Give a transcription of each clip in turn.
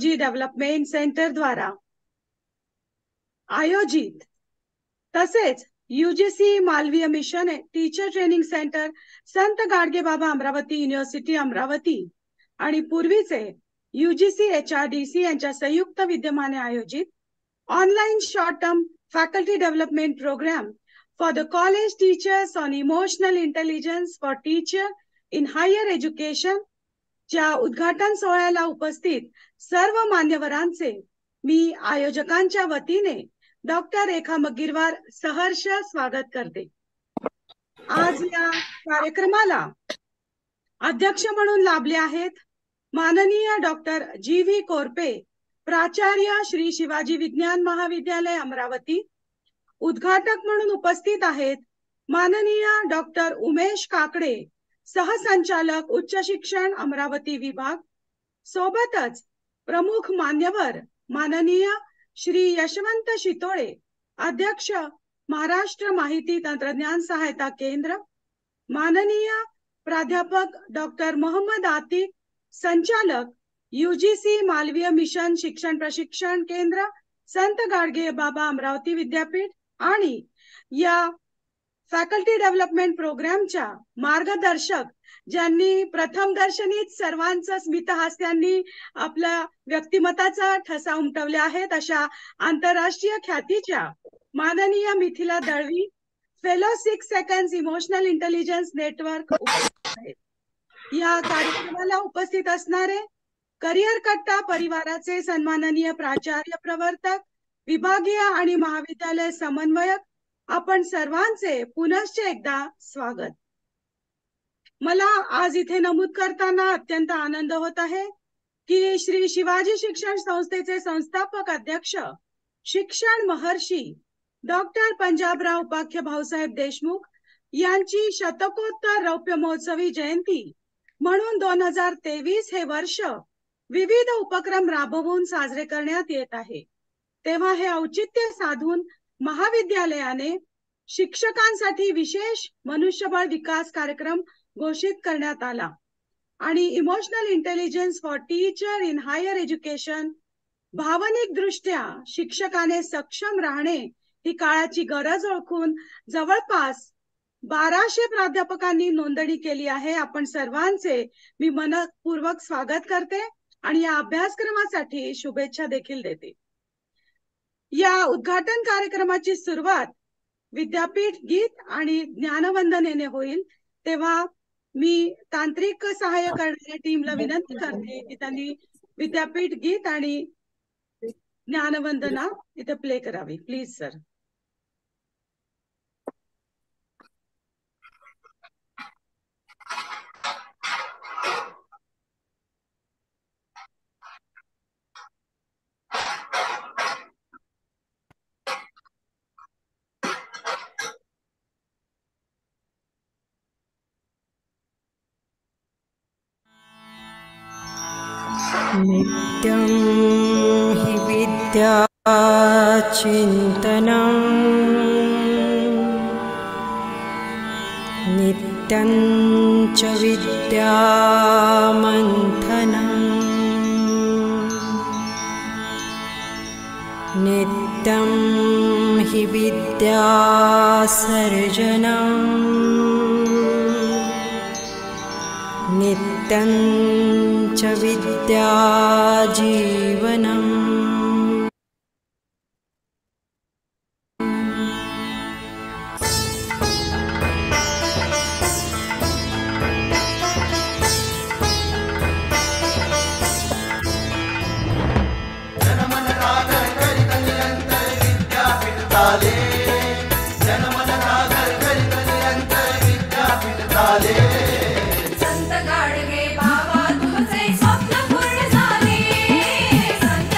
Technology development centre द्वारा आयोजित तसेच UGC Malviya mission teacher training centre संत गाडगेबाबा अमरावती युनिव्हर्सिटी अमरावती आणि पूर्वीचे यूजीसी एचआरडीसी यांच्या संयुक्त विद्यमाने आयोजित online short term faculty development programme for the college teachers on emotional intelligence for teacher in higher education च्या उद्घाटन सोहळ्याला उपस्थित सर्व मान्यवरांचे मी आयोजकांच्या वतीने डॉक्टर रेखा मग्गीरवार सहर्ष स्वागत करते। आज या कार्यक्रमाला अध्यक्ष म्हणून लाभले आहेत माननीय डॉक्टर जी व्ही कोरपे, प्राचार्य श्री शिवाजी विज्ञान महाविद्यालय अमरावती। उद्घाटक म्हणून उपस्थित आहेत माननीय डॉक्टर उमेश काकडे, सहसंचालक उच्च शिक्षण अमरावती विभाग। सोबतच प्रमुख मान्यवर माननीय श्री यशवंत शितोळे, अध्यक्ष महाराष्ट्र माहिती तंत्रज्ञान सहायता केंद्र, माननीय प्राध्यापक डॉक्टर मोहम्मद आतिक, संचालक यूजीसी मालवीय मिशन शिक्षण प्रशिक्षण केंद्र संत गाडगे बाबा अमरावती विद्यापीठ आणि या फॅकल्टी डेव्हलपमेंट प्रोग्रामच्या मार्गदर्शक ज्यांनी प्रथम दर्शनीत सर्वांचं स्मितहास्यांनी आपल्या व्यक्तिमत्वाचा ठसा उमटवले आहेत अशा आंतरराष्ट्रीय ख्यातीच्या माननीय Mithila Dalvi, fellow 6 seconds emotional intelligence network उपस्थित आहेत। या कार्यक्रमाला उपस्थित असणारे करिअर कट्टा परिवाराचे सन्माननीय प्राचार्य प्रवर्तक, विभागीय आणि महाविद्यालय समन्वयक, आपण सर्वांचे पुनश्च एकदा स्वागत। मला आज इथे नमूद करताना अत्यंत आनंद होत आहे की श्री शिवाजी शिक्षण संस्थेचे संस्थापक अध्यक्ष, शिक्षण महर्षी डॉक्टर पंजाबराव उपाख्य भाऊसाहेब देशमुख यांची शतकोत्तर रौप्य महोत्सवी जयंती म्हणून 2023 हे वर्ष विविध उपक्रम राबवून साजरे करण्यात येत आहे। तेव्हा हे औचित्य साधून महाविद्यालयाने शिक्षकांसाठी विशेष मनुष्यबळ विकास कार्यक्रम घोषित करण्यात आला आणि emotional intelligence for teacher in higher education, भावनिक दृष्ट्या शिक्षकाने सक्षम राहणे ही काळाची गरज ओळखून जवळपास 1200 प्राध्यापकांनी नोंदणी केली आहे। आपण सर्वांचे मी मनपूर्वक स्वागत करते आणि या अभ्यासक्रमासाठी शुभेच्छा देखील देते। या उद्घाटन कार्यक्रमाची सुरुवात विद्यापीठ गीत आणि ज्ञानवंदनेने होईल, तेव्हा मी तांत्रिक सहाय्य करणाऱ्या टीमला विनंती करते की त्यांनी विद्यापीठ गीत आणि ज्ञानवंदना इथे प्ले करावी, प्लीज सर। नित्यं हि विद्याचिन्तनं नित्यं च विद्यामन्थनं नित्यं हि विद्यासर्जनं नित्यं च विद्याजीवनम्। संत गाडगे बाबा तुमचे स्वप्न पूर्ण झाले, संत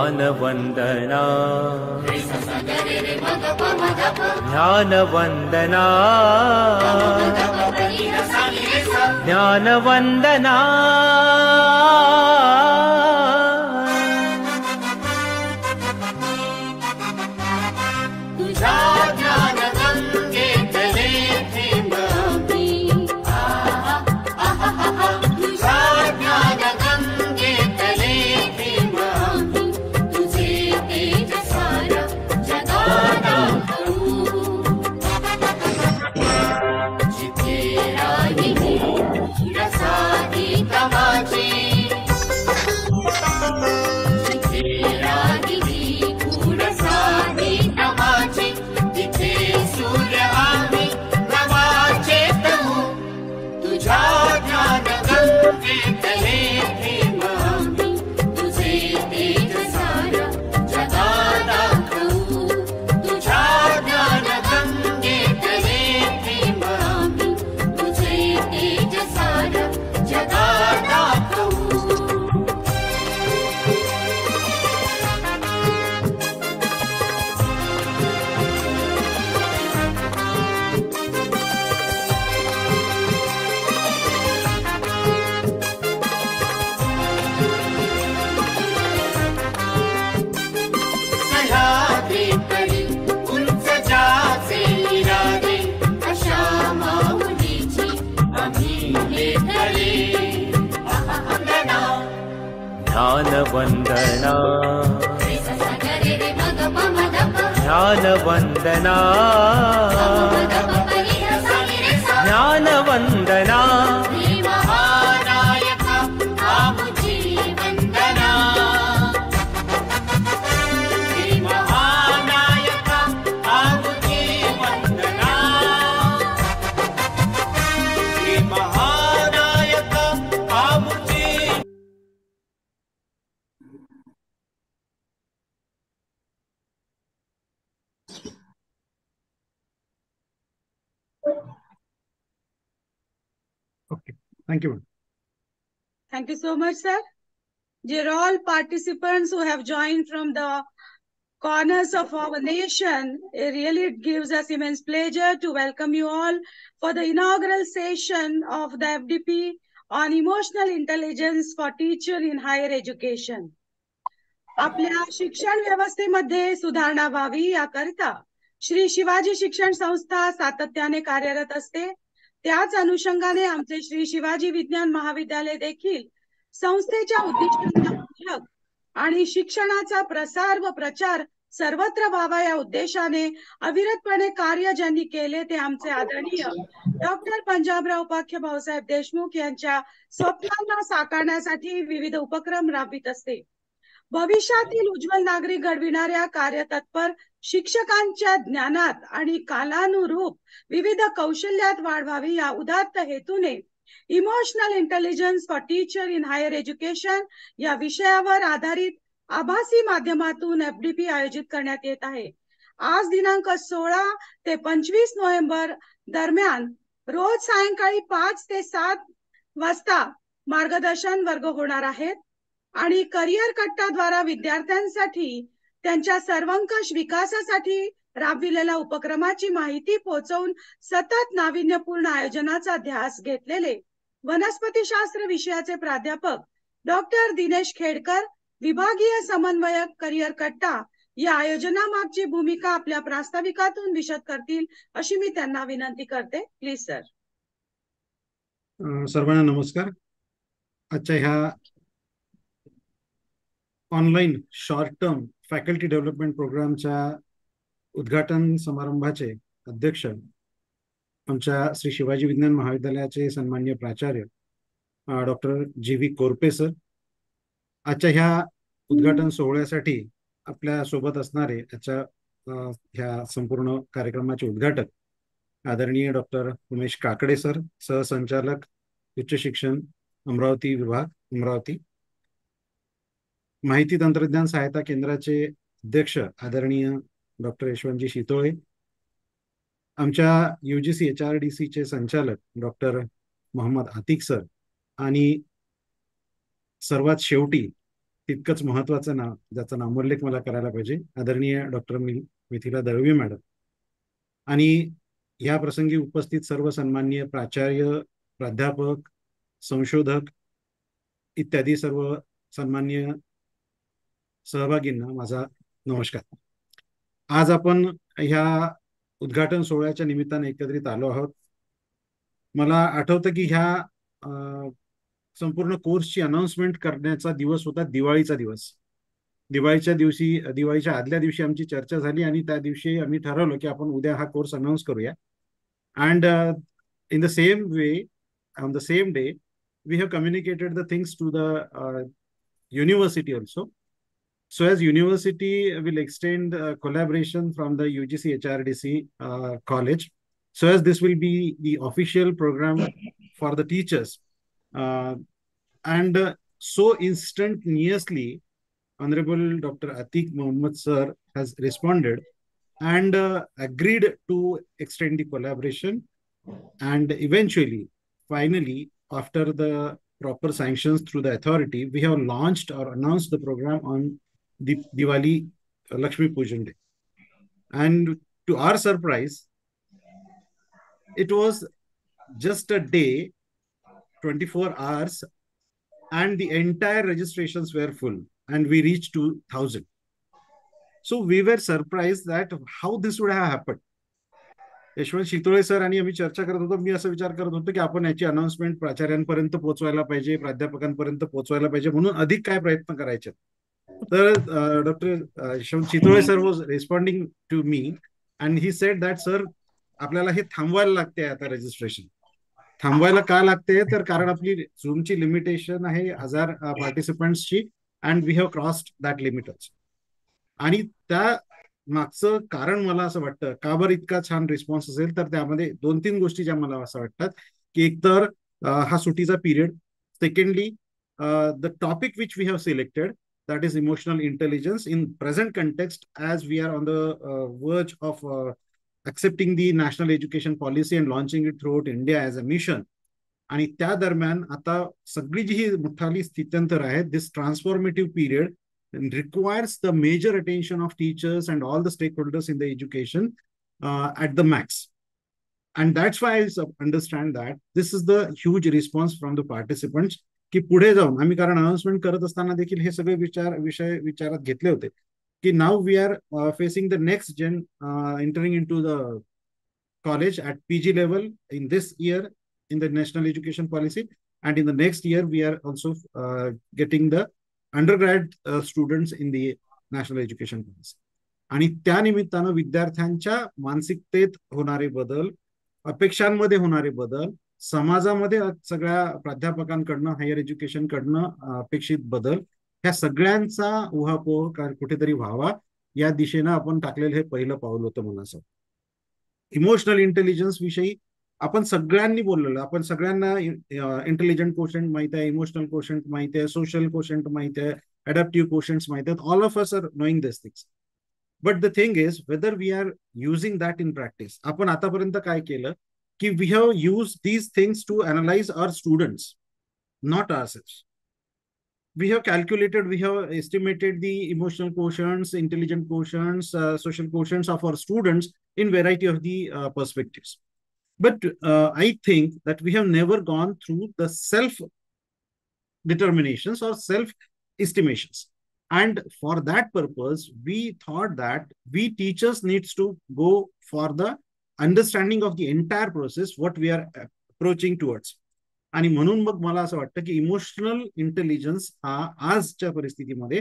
ज्ञानवन्दना ज्ञानवन्दना ज्ञानवन्दना ज्ञानवन्दना ज्ञानवन्दना ज्ञानवन्दना Okay, thank you. Thank you so much, sir. Dear all participants who have joined from the corners of our nation, it gives us immense pleasure to welcome you all for the inaugural session of the FDP on emotional intelligence for teacher in higher education. आपल्या शिक्षण व्यवस्थेमध्ये सुधारणा व्हावी याकरिता श्री शिवाजी शिक्षण संस्था सातत्याने कार्यरत असते. त्याच अनुषंगाने आमचे श्री शिवाजी विज्ञान महाविद्यालय देखील संस्थेच्या उद्दिष्टांना पूरक आणि शिक्षणाचा प्रसार व प्रचार सर्वत्र व्हावा या उद्देशाने अविरतपणे कार्य ज्यांनी केले ते आमचे आदरणीय डॉक्टर पंजाबराव उपाख्य भाऊसाहेब देशमुख यांच्या स्वप्नांना साकारण्यासाठी विविध उपक्रम राबवित असते. भविष्यातील उज्ज्वल नागरिक घडविणाऱ्या कार्यतत्पर शिक्षकांच्या ज्ञानात आणि कालानुरूप विविध कौशल्यात वाढ व्हावी या उदात्त हेतूने emotional intelligence for teacher in higher education या विषयावर आधारित आभासी माध्यमातून FDP आयोजित करण्यात येत आहे. आज दिनांक 16 ते 25 नोव्हेंबर दरम्यान रोज सायंकाळी 5 ते 7 वाजता मार्गदर्शन वर्ग होणार आहेत आणि करिअर कट्टाद्वारा विद्यार्थ्यांसाठी त्यांच्या सर्वंकष विकासासाठी राबविलेल्या उपक्रमाची माहिती पोहोचवून सतत नाविन्यपूर्ण आयोजनाचा ध्यास घेतलेले वनस्पतीशास्त्र विषयाचे प्राध्यापक डॉक्टर दिनेश खेडकर, विभागीय समन्वयक करिअर कट्टा या आयोजनामागची भूमिका आपल्या प्रास्ताविकातून विशद करतील अशी मी त्यांना विनंती करते. Please sir. सर्वांना नमस्कार. आजच्या ह्या online short term faculty development प्रोग्रामच्या उद्घाटन समारंभाचे अध्यक्ष आमच्या श्री शिवाजी विज्ञान महाविद्यालयाचे सन्माननीय प्राचार्य डॉक्टर GV कोरपे सर. आजच्या ह्या उद्घाटन सोहळ्यासाठी आपल्या सोबत असणारे आजच्या ह्या संपूर्ण कार्यक्रमाचे उद्घाटक आदरणीय डॉक्टर उमेश काकडे सर, सहसंचालक उच्च शिक्षण अमरावती विभाग अमरावती. माहिती तंत्रज्ञान सहायता केंद्राचे अध्यक्ष आदरणीय डॉक्टर यशवंतजी शितोळे, आमच्या UGC HRDC चे संचालक डॉक्टर मोहम्मद आतिक सर, आणि सर्वात शेवटी तितकंच महत्वाचं नाव, ज्याचा नामोल्लेख मला करायला पाहिजे, आदरणीय डॉक्टर मिथिला दळवी मॅडम. आणि या प्रसंगी उपस्थित सर्व सन्माननीय प्राचार्य, प्राध्यापक, संशोधक इत्यादी सर्व सन्माननीय सहभागींना माझा नमस्कार. आज आपण ह्या उद्घाटन सोहळ्याच्या निमित्ताने एकत्रित आलो आहोत. मला आठवतं की ह्या संपूर्ण कोर्सची अनाउन्समेंट करण्याचा दिवस होता दिवाळीचा दिवस. दिवाळीच्या आदल्या दिवशी आमची चर्चा झाली आणि त्या दिवशी आम्ही ठरवलं की आपण उद्या हा कोर्स अनाउन्स करूया. And in the same way, on the same day, we have communicated the things to the university also. So as university will extend collaboration from the UGC HRDC college, so as this will be the official program for the teachers, and so instantaneously Honorable Dr. Atiq Mohammed sir has responded and agreed to extend the collaboration, and eventually, finally, after the proper sanctions through the authority, we have launched or announced the program on the Diwali Lakshmi Pujan Day. And to our surprise, it was just a day, 24 hours, and the entire registrations were full, and we reached 2,000. So we were surprised that how this would have happened. Yashwant Shitole sir आणि आम्ही चर्चा करत होतो. मी असा विचार करत होतो की आपण याची अनाउन्समेंट प्राचार्यांपर्यंत पोहोचवायला पाहिजे, प्राध्यापकांपर्यंत पोहोचवायला पाहिजे, म्हणून अधिक काय प्रयत्न करायचे. तर doctor Yashwant Shitole sir was responding to me and he said that sir, आपल्याला हे थांबवायला लागते आता रजिस्ट्रेशन. थांबवायला का लागते, तर कारण आपली झूमची लिमिटेशन आहे 1000 पार्टिसिपंट्सची, and we have crossed that लिमिटच. आणि त्या मागचं कारण मला असं वाटतं, का बरं इतका छान रिस्पॉन्स असेल, तर त्यामध्ये 2-3 गोष्टी ज्या मला असं वाटतात की एक तर हा सुटीचा period, secondly the topic which we have selected, that is emotional intelligence in present context, as we are on the verge of accepting the national education policy and launching it throughout India as a mission. आणि त्या दरम्यान आता सगळी जी ही मोठाली स्थित्यंतर आहे, this transformative period requires the major attention of teachers and all the stakeholders in the education at the max. And that's why I understand that this is the huge response from the participants की पुढे जाऊन आम्ही, कारण announcement करत असताना देखील हे सगळे विषय विचारात घेतले होते की नाव we are facing the next gen entering into the college at PG level in this year in the national education policy, and in the next year we are also getting the undergrad students in the national education policy. आणि त्या निमित्तानं विद्यार्थ्यांच्या मानसिकतेत होणारे बदल, अपेक्षांमध्ये होणारे बदल, समाजामध्ये सगळ्या प्राध्यापकांकडनं, हायर एज्युकेशन कडनं अपेक्षित बदल, ह्या सगळ्यांचा उहापोह कुठेतरी व्हावा या दिशेनं आपण टाकलेलं हे पहिलं पाऊल होतं. मला असं इमोशनल इंटेलिजन्स विषयी आपण सगळ्यांनी बोललेलं, आपण सगळ्यांना इंटेलिजंट कोशंट माहित आहे, इमोशनल कोशंट माहित आहे, सोशल कोशंट माहित आहे, अडॅप्टिव्ह कोशंट माहित आहेत. All of us are knowing this things, but the thing is whether we are using that in practice. आपण आतापर्यंत काय केलं की we have use these things to analyse our students, not ourselves. We have calculated, we have estimated the emotional quotients, intelligent quotients, social quotients of our students in variety of the perspectives. But I think that we have never gone through the self-determinations or self-estimations. And for that purpose, we thought that we teachers needs to go for the understanding of the entire process, what we are approaching towards. आणि म्हणून मग मला असं वाटतं की emotional intelligence हा आजच्या परिस्थितीमध्ये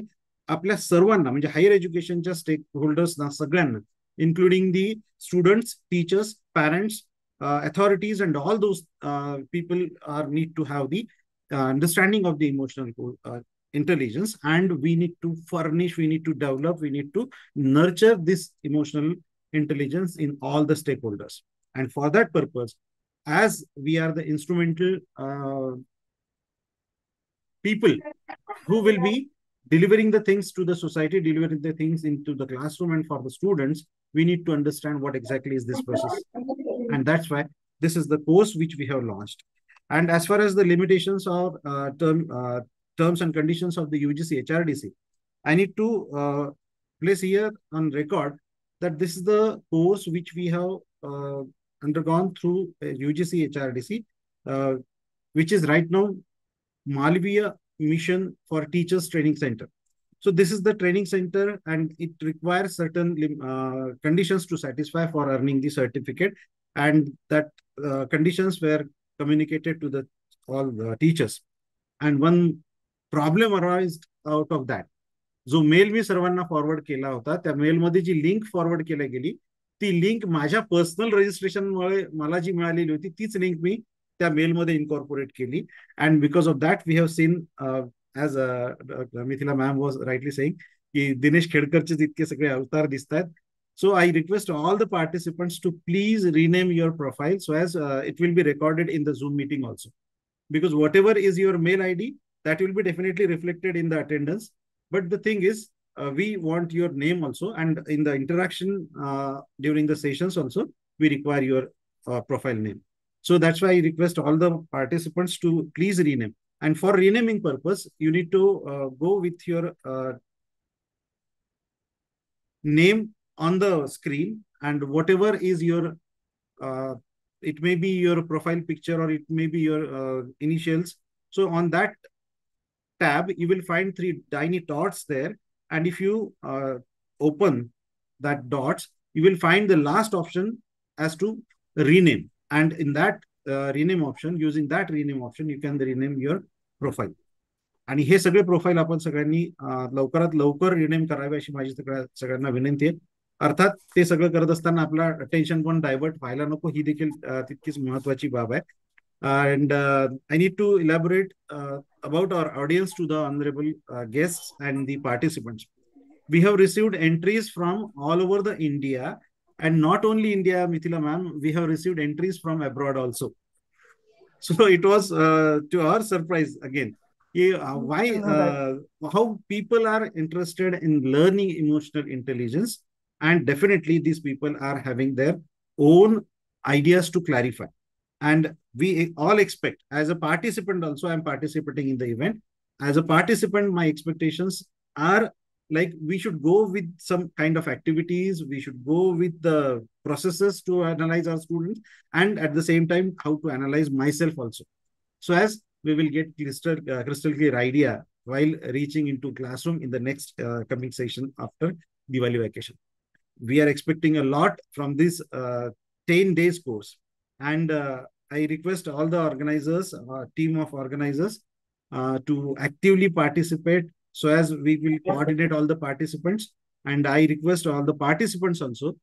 आपल्या सर्वांना, म्हणजे हायर एज्युकेशनच्या स्टेक होल्डर्सना सगळ्यांना, including the students, teachers, parents, authorities, and all those people need to have the understanding of the emotional intelligence, and we need to furnish, we need to develop, we need to nurture this emotional intelligence in all the stakeholders. And for that purpose, as we are the instrumental people who will be delivering the things to the society, delivering the things into the classroom and for the students, we need to understand what exactly is this process. And that's why this is the course which we have launched. And as far as the limitations of terms and conditions of the UGC HRDC, I need to place here on record that this is the course which we have undergone through UGC HRDC, which is right now Malviya Mission for Teachers Training Center. So this is the training center, and it requires certain conditions to satisfy for earning the certificate, and that conditions were communicated to all the teachers. And one problem arose out of that. जो mail me सर्वांना forward केला होता, त्या मेलमध्ये जी link forward केली गेली, ती link माझ्या personal रजिस्ट्रेशनमुळे मला जी मिळालेली होती, तीच लिंक मी त्या मेलमध्ये इन्कॉर्पोरेट केली. And because of that we have seen, as Mithila ma'am was rightly saying, की दिनेश खेडकरचे इतके सगळे अवतार दिसत आहेत. So I request all the participants to please rename your profile so as it will be recorded in the Zoom meeting also. Because whatever is your mail ID, that will be definitely reflected in the attendance. But the thing is, we want your name also, and in the interaction during the sessions also, we require your profile name. So that's why I request all the participants to please rename. And for renaming purpose, you need to go with your name on the screen, and whatever is your it may be your profile picture or it may be your initials. So on that tab you will find 3 tiny dots there, and if you open that dots, you will find the last option as to rename, and in that rename option, using that rename option, you can rename your profile. आणि हे सगळे profile आपण सगळ्यांनी लवकरात लवकर rename करावे अशी माझी सगळ्यांना विनंती आहे. अर्थात ते सगळं करत असताना आपला अटेन्शन पण डायव्हर्ट व्हायला नको, ही देखील तितकीच महत्वाची बाब आहे. And I need to elaborate about our audience to the honorable guests and the participants. We have received entries from all over the India, and not only India, Mithila ma'am, we have received entries from abroad also. So it was to our surprise again. How people are interested in learning emotional intelligence, and definitely these people are having their own ideas to clarify. And we all expect, as a participant also, I'm participating in the event. As a participant, my expectations are like we should go with some kind of activities, we should go with the processes to analyze our students, and at the same time, how to analyze myself also. So as we will get crystal clear idea while reaching into classroom in the next coming session after Diwali vacation. We are expecting a lot from this 10 days course. And I request all the organizers, team of organizers, to actively participate so as we will coordinate all the participants. And I request all the participants also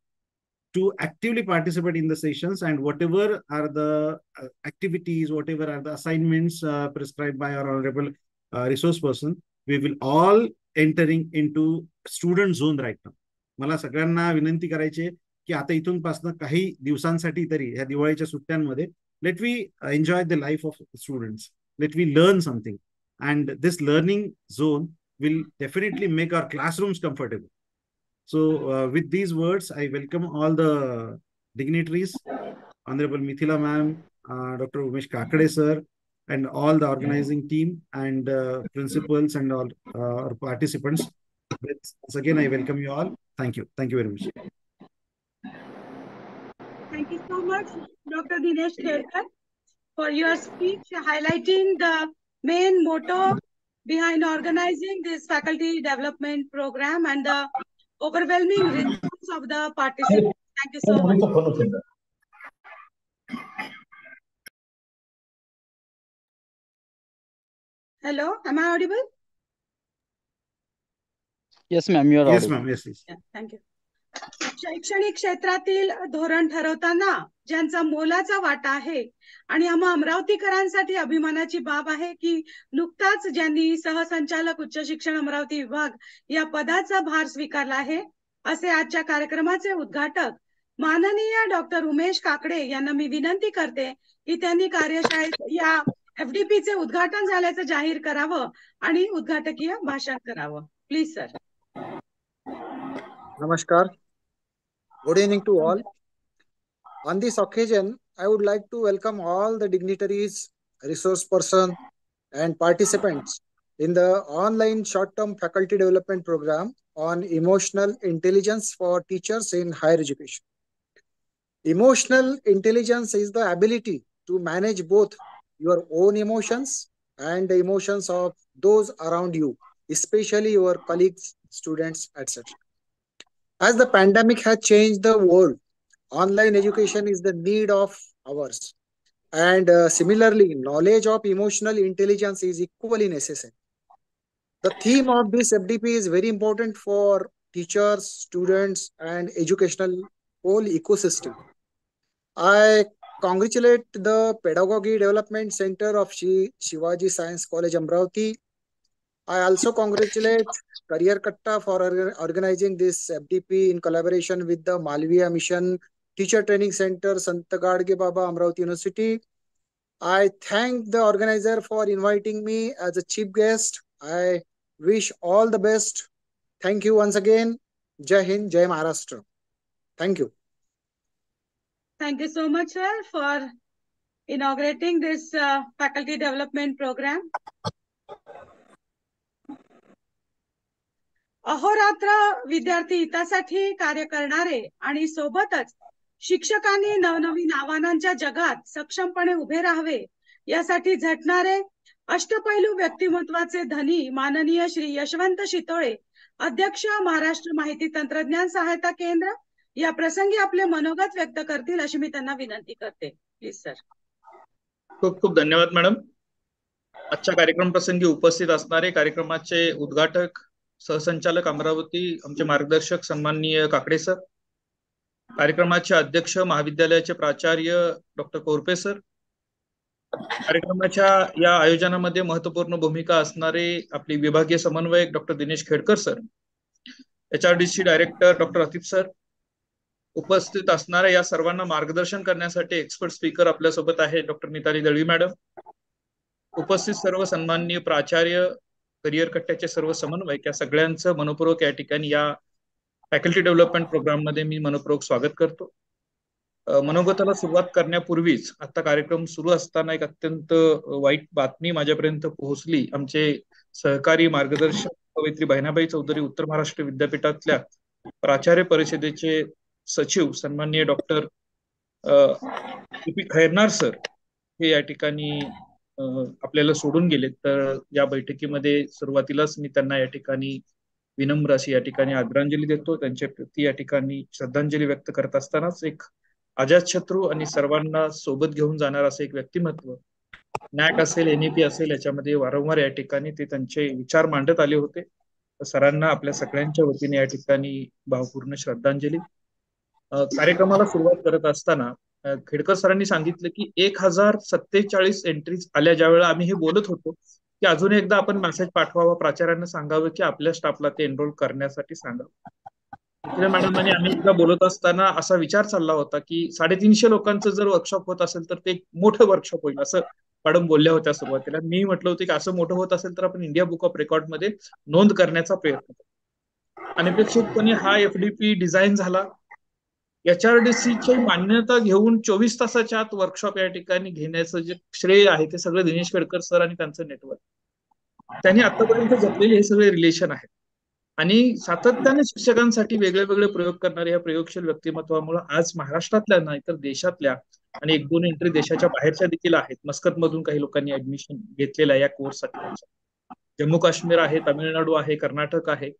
to actively participate in the sessions, and whatever are the activities, whatever are the assignments prescribed by our honorable resource person, we will all entering into student zone right now. मला सगळ्यांना विनंती करायची की आता इथून पासून काही दिवसांसाठी तरी ह्या दिवाळीच्या सुट्ट्यांमध्ये let we enjoy the life of students, let we learn something, and this learning zone will definitely make our classrooms comfortable. So with these words, I welcome all the dignitaries, Honorable Mithila ma'am, Dr. Umesh Kakade sir, and all the organizing team and principals and all our participants. Once again, I welcome you all. Thank you. Thank you very much. Thank you so much, Dr. Dinesh Kherkar, for your speech highlighting the main motto behind organizing this faculty development program and the overwhelming response of the participants. Thank you so much. Hello, am I audible? Yes, ma'am, you are Yes, audible. ma'am. Yes, yes. Yeah, thank you. शैक्षणिक क्षेत्रातील धोरण ठरवताना ज्यांचा मोलाचा वाटा आहे आणि आम्हा अमरावतीकरांसाठी अभिमानाची बाब आहे की नुकताच ज्यांनी सहसंचालक उच्च शिक्षण अमरावती विभाग या पदाचा भार स्वीकारला आहे, असे आजच्या कार्यक्रमाचे उद्घाटक माननीय डॉक्टर उमेश काकडे यांना मी विनंती करते की त्यांनी कार्यशाळेत या FDP चे उद्घाटन झाल्याचं जाहीर करावं आणि उद्घाटकीय भाषण करावं. Please sir. Namaskar. Good evening to all. On this occasion, I would like to welcome all the dignitaries, resource person, and participants in the online short-term faculty development program on emotional intelligence for teachers in higher education. Emotional intelligence is the ability to manage both your own emotions and the emotions of those around you, especially your colleagues, students, etc. As the pandemic has changed the world, online education is the need of ours. And similarly, knowledge of emotional intelligence is equally necessary. The theme of this FDP is very important for teachers, students, and educational whole ecosystem. I congratulate the Pedagogy Development Center of Shivaji Science College, Amravati. I also congratulate Career Katta for organizing this FDP in collaboration with the Malviya Mission Teacher Training Center, Sant Gadge Baba, Amravati University. I thank the organizer for inviting me as a chief guest. I wish all the best. Thank you once again. Jai Hind, Jai Maharashtra. Thank you. Thank you so much, sir, for inaugurating this faculty development program. अहोरात्र विद्यार्थी हितासाठी कार्य करणारे आणि सोबतच शिक्षकांनी नवनवीन आव्हानांच्या जगात सक्षमपणे उभे राहावे यासाठी झटणारे अष्टपैलू व्यक्तिमत्वाचे धनी माननीय श्री यशवंत शितोळे, अध्यक्ष महाराष्ट्र माहिती तंत्रज्ञान सहायता केंद्र, या प्रसंगी आपले मनोगत व्यक्त करतील अशी मी त्यांना विनंती करते. Please sir. खूप खूप धन्यवाद मॅडम. आजच्या कार्यक्रम प्रसंगी उपस्थित असणारे कार्यक्रमाचे उद्घाटक, सहसंचालक अमरावती, आमचे मार्गदर्शक सन्माननीय काकडे सर, कार्यक्रमाचे अध्यक्ष महाविद्यालयाचे प्राचार्य डॉक्टर कोरपे सर, कार्यक्रमाच्या या आयोजनामध्ये महत्वपूर्ण भूमिका असणारे आपले विभागीय समन्वयक doctor Dinesh Khedkar sir, HRDC director doctor Atif sir, उपस्थित असणाऱ्या या सर्वांना मार्गदर्शन करण्यासाठी एक्सपर्ट स्पीकर आपल्यासोबत आहे डॉक्टर मिताली दळवी मॅडम, उपस्थित सर्व सन्माननीय प्राचार्य, करिअर कट्ट्याचे सर्व समन्वयक, या सगळ्यांचं मनपूर्वक या ठिकाणी या फॅकल्टी डेव्हलपमेंट प्रोग्राम मध्ये मी मनपूर्वक स्वागत करतो. मनोगताला सुरुवात करण्यापूर्वीच आता कार्यक्रम सुरू असताना एक अत्यंत वाईट बातमी माझ्यापर्यंत पोहोचली. आमचे सहकारी मार्गदर्शक कवयित्री बहिणाबाई चौधरी, उत्तर महाराष्ट्र विद्यापीठातल्या प्राचार्य परिषदेचे सचिव सन्माननीय डॉक्टर खैरनार सर हे या ठिकाणी आपल्याला सोडून गेले. तर या बैठकीमध्ये सुरुवातीलाच मी त्यांना या ठिकाणी विनम्र अशी या ठिकाणी आदरांजली देतो. त्यांच्या प्रती या ठिकाणी श्रद्धांजली व्यक्त करत असतानाच एक अजातशत्रू आणि सर्वांना सोबत घेऊन जाणार असं एक व्यक्तिमत्व, नॅक असेल, NEP असेल, याच्यामध्ये वारंवार या ठिकाणी ते त्यांचे विचार मांडत आले होते. सरांना आपल्या सगळ्यांच्या वतीने या ठिकाणी भावपूर्ण श्रद्धांजली. कार्यक्रमाला सुरुवात करत असताना खेडकर सरांनी सांगितलं की 1047 एंट्रीज आल्या. ज्यावेळेला आम्ही हे बोलत होतो की अजून एकदा आपण मेसेज पाठवावा, प्राचार्यांना सांगावं की आपल्या स्टाफला ते एनरोल करण्यासाठी सांगावं. मॅडमांनी आम्ही एकदा बोलत असताना असा विचार चालला होता की 350 लोकांचं जर वर्कशॉप होत असेल तर ते एक मोठं वर्कशॉप होईल असं मॅडम बोलल्या होत्या सुरुवातीला. मी म्हटलं होतं की असं मोठं होत असेल तर आपण इंडिया बुक ऑफ रेकॉर्ड मध्ये नोंद करण्याचा प्रयत्न करू. अनपेक्षितपणे हा FDP डिझाईन झाला. HRDCची मान्यता घेऊन 24 तासाच्या आत वर्कशॉप या ठिकाणी घेण्याचं जे श्रेय आहे ते सगळं दिनेश खेडकर सर आणि त्यांचं नेटवर्क, त्यांनी आतापर्यंत जपलेले हे सगळे रिलेशन आहेत. आणि सातत्याने शिक्षकांसाठी वेगळे वेगळे प्रयोग करणाऱ्या या प्रयोगशील व्यक्तिमत्वामुळे आज महाराष्ट्रातल्या नाही तर देशातल्या आणि 1-2 एंट्री देशाच्या बाहेरच्या देखील आहेत. मस्कत मधून काही लोकांनी ऍडमिशन घेतलेलं आहे या कोर्ससाठी. जम्मू काश्मीर आहे, तामिळनाडू आहे, कर्नाटक आहे,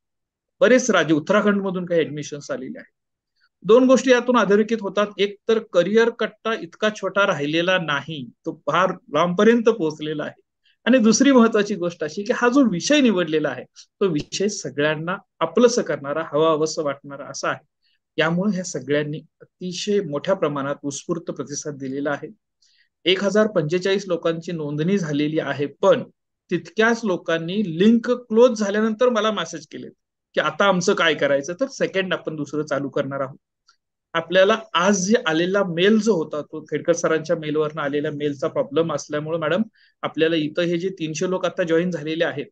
बरेच राज्य, उत्तराखंड मधून काही ऍडमिशन्स आलेले आहेत. 2 गोष्टी यातून अधोरेखित होतात. एक तर करिअर कट्टा इतका छोटा राहिलेला नाही, तो फार लांबपर्यंत पोहोचलेला आहे. आणि दुसरी महत्वाची गोष्ट अशी की हा जो विषय निवडलेला आहे तो विषय सगळ्यांना आपलंसं करणारा, हवाहवसं वाटणारा असा आहे. यामुळे ह्या सगळ्यांनी अतिशय मोठ्या प्रमाणात उत्स्फूर्त प्रतिसाद दिलेला आहे. 1045 लोकांची नोंदणी झालेली आहे, पण तितक्याच लोकांनी लिंक क्लोज झाल्यानंतर मला मेसेज केले की आता आमचं काय करायचं, तर सेकंड आपण दुसरं चालू करणार आहोत. आपल्याला आज जे आलेला मेल जो होता तो खेडकर सरांच्या मेलवरनं आलेल्या मेलचा प्रॉब्लेम असल्यामुळे मॅडम आपल्याला इथं हे जे 300 लोक आता जॉईन झालेले आहेत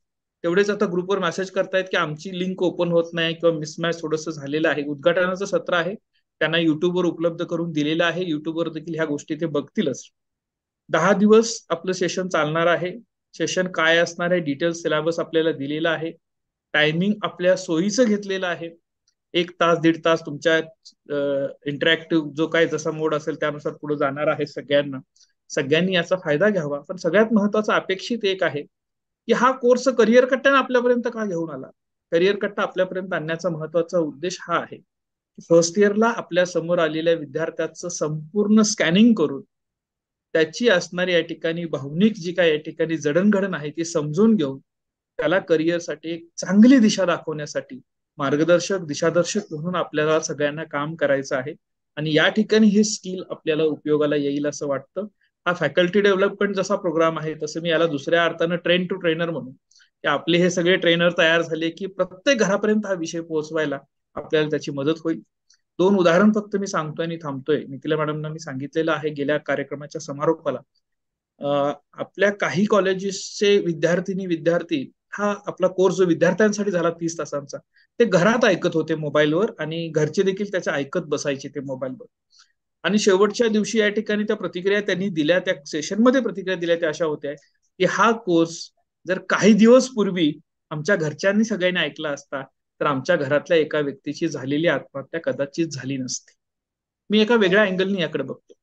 तेवढेच आता ग्रुपवर मेसेज करतायत की आमची लिंक ओपन होत नाही किंवा मिसमॅच थोडंसं झालेलं आहे. उद्घाटनाचं सत्र आहे, त्यांना युट्यूबवर उपलब्ध करून दिलेलं आहे. युट्यूबवर देखील ह्या गोष्टी ते बघतीलच. 10 दिवस आपलं सेशन चालणार आहे. सेशन काय असणार आहे, डिटेल सिलेबस आपल्याला दिलेला आहे. टायमिंग आपल्या सोयीचं घेतलेलं आहे. 1 तास 1.5 तास तुमच्या इंटरॅक्टिव्ह जो काही जसा मोड असेल त्यानुसार पुढे जाणार आहे सगळ्यांनी याचा फायदा घ्यावा. पण सगळ्यात महत्वाचं अपेक्षित एक आहे की हा कोर्स करिअर कट्ट्याने आपल्यापर्यंत का घेऊन आला. करिअर कट्टा आपल्यापर्यंत आणण्याचा महत्वाचा उद्देश हा आहे की फर्स्ट इयरला आपल्या समोर आलेल्या विद्यार्थ्याचं संपूर्ण स्कॅनिंग करून त्याची असणारी या ठिकाणी भावनिक जी काय या ठिकाणी जडणघडण आहे ती समजून घेऊन त्याला करिअरसाठी एक चांगली दिशा दाखवण्यासाठी मार्गदर्शक दिशादर्शक म्हणून आपल्याला सगळ्यांना काम करायचं आहे. आणि या ठिकाणी हे स्किल आपल्याला उपयोगाला येईल असं वाटतं. हा फॅकल्टी डेव्हलपमेंट जसा प्रोग्राम आहे तसं मी याला दुसऱ्या अर्थानं ट्रेन टू ट्रेनर म्हणून की आपले हे सगळे ट्रेनर तयार झाले की प्रत्येक घरापर्यंत हा विषय पोहोचवायला आपल्याला त्याची मदत होईल. 2 उदाहरण फक्त मी सांगतोय आणि थांबतोय. निखिला मॅडमना मी सांगितलेलं आहे गेल्या कार्यक्रमाच्या समारोपाला. आपल्या काही कॉलेजेसचे विद्यार्थी हा आपला कोर्स जो विद्यार्थ्यांसाठी झाला 30 तासांचा ते घरात ऐकत होते मोबाईलवर आणि घरचे देखील त्याच्या ऐकत बसायचे ते मोबाईलवर. आणि शेवटच्या दिवशी या ठिकाणी त्या प्रतिक्रिया त्यांनी दिल्या, त्या सेशनमध्ये प्रतिक्रिया दिल्या त्या अशा होत्या की हा कोर्स जर काही दिवस पूर्वी आमच्या घरच्यांनी सगळ्यांनी ऐकला असता तर आमच्या घरातल्या एका व्यक्तीची झालेली आत्महत्या कदाचित झाली नसती. मी एका वेगळ्या अँगलनी याकडे बघतो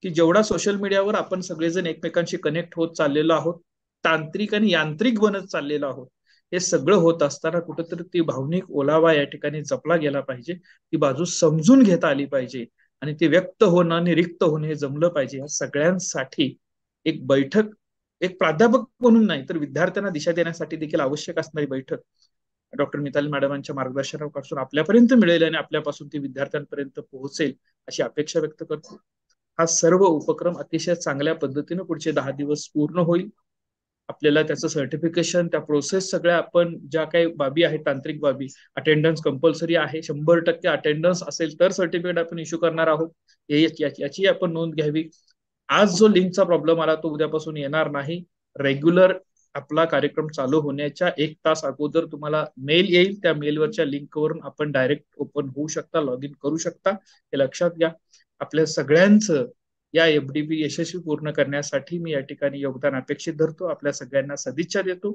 की जेवढा सोशल मीडियावर आपण सगळेजण एकमेकांशी कनेक्ट होत चाललेलो आहोत, तांत्रिक आणि यांत्रिक बनत चाललेलो आहोत, हे सगळं होत असताना कुठेतरी ती भावनिक ओलावा या ठिकाणी जपला गेला पाहिजे, ती बाजू समजून घेता आली पाहिजे आणि ते व्यक्त होणं आणि रिक्त होणं हे जमलं पाहिजे. या सगळ्यांसाठी एक बैठक, एक प्राध्यापक म्हणून नाही तर विद्यार्थ्यांना दिशा देण्यासाठी देखील आवश्यक असणारी बैठक डॉक्टर मिताली मॅडमांच्या मार्गदर्शनापासून आपल्यापर्यंत मिळेल आणि आपल्यापासून ती विद्यार्थ्यांपर्यंत पोहोचेल अशी अपेक्षा व्यक्त करतो. हा सर्व उपक्रम अतिशय चांगल्या पद्धतीने पुढचे 10 दिवस पूर्ण होईल. आपल्याला त्याचं सर्टिफिकेशन, त्या प्रोसेस सगळ्या आपण ज्या काही बाबी आहेत तांत्रिक बाबी, अटेंडन्स कंपल्सरी आहे, 100% अटेंडन्स असेल तर सर्टिफिकेट आपण इश्यू करणार आहोत, याची आपण नोंद घ्यावी. आज जो लिंकचा प्रॉब्लेम आला तो उद्यापासून येणार नाही. रेग्युलर आपला कार्यक्रम चालू होण्याच्या 1 तास अगोदर तुम्हाला मेल येईल, त्या मेलवरच्या लिंकवरून आपण डायरेक्ट ओपन होऊ शकता, लॉग इन करू शकता. हे लक्षात घ्या. आपल्या सगळ्यांचं या FDP यशस्वी पूर्ण करण्यासाठी मी या ठिकाणी योगदान अपेक्षित धरतो. आपल्या सगळ्यांना सदिच्छा देतो.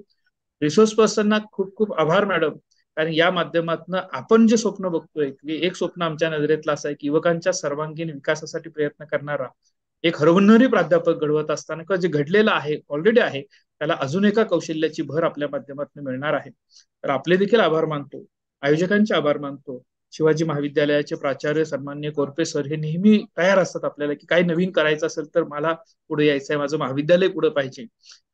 रिसोर्स पर्सनना खूप खूप आभार मॅडम, कारण या माध्यमातून आपण जे स्वप्न बघतोय, एक स्वप्न आमच्या नजरेतलं असं आहे की युवकांच्या सर्वांगीण विकासासाठी प्रयत्न करणारा एक हरवणारी प्राध्यापक घडवत असताना का जे घडलेलं आहे ऑलरेडी आहे त्याला अजून एका कौशल्याची भर आपल्या माध्यमातून मिळणार आहे. तर आपले देखील आभार मानतो, आयोजकांचे आभार मानतो. शिवाजी महाविद्यालयाचे प्राचार्य सन्माननीय कोरपे सर हे नेहमी तयार असतात आपल्याला की काही नवीन करायचं असेल तर मला पुढे यायचं आहे, माझं महाविद्यालय पुढे पाहिजे,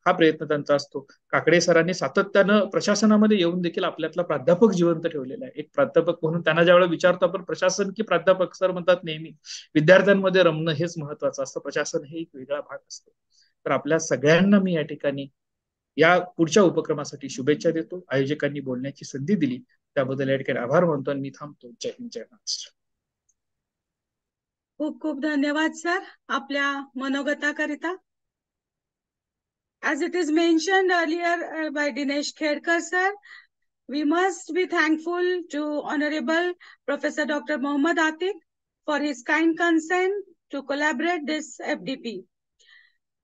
हा प्रयत्न त्यांचा असतो. काकडे सरांनी सातत्यानं प्रशासनामध्ये येऊन देखील आपल्यातला प्राध्यापक जिवंत ठेवलेला आहे. एक प्राध्यापक म्हणून त्यांना ज्यावेळेला विचारतो आपण प्रशासन की प्राध्यापक, सर म्हणतात नेहमी विद्यार्थ्यांमध्ये रमणं हेच महत्वाचं असतं, प्रशासन हे एक वेगळा भाग असतो. तर आपल्या सगळ्यांना मी या ठिकाणी या पुढच्या उपक्रमासाठी शुभेच्छा देतो. आयोजकांनी बोलण्याची संधी दिली त्याबद्दल या ठिकाणी आभार मानतो आणि मी थांबतो. जय हिंद, जय महाराष्ट्र. खूप खूप धन्यवाद सर आपल्या मनोगताकरिता. As it is mentioned earlier by Dinesh Khedkar sir, we must be thankful to Honorable Professor Dr. Mohammad Atiq for his kind consent to collaborate this FDP.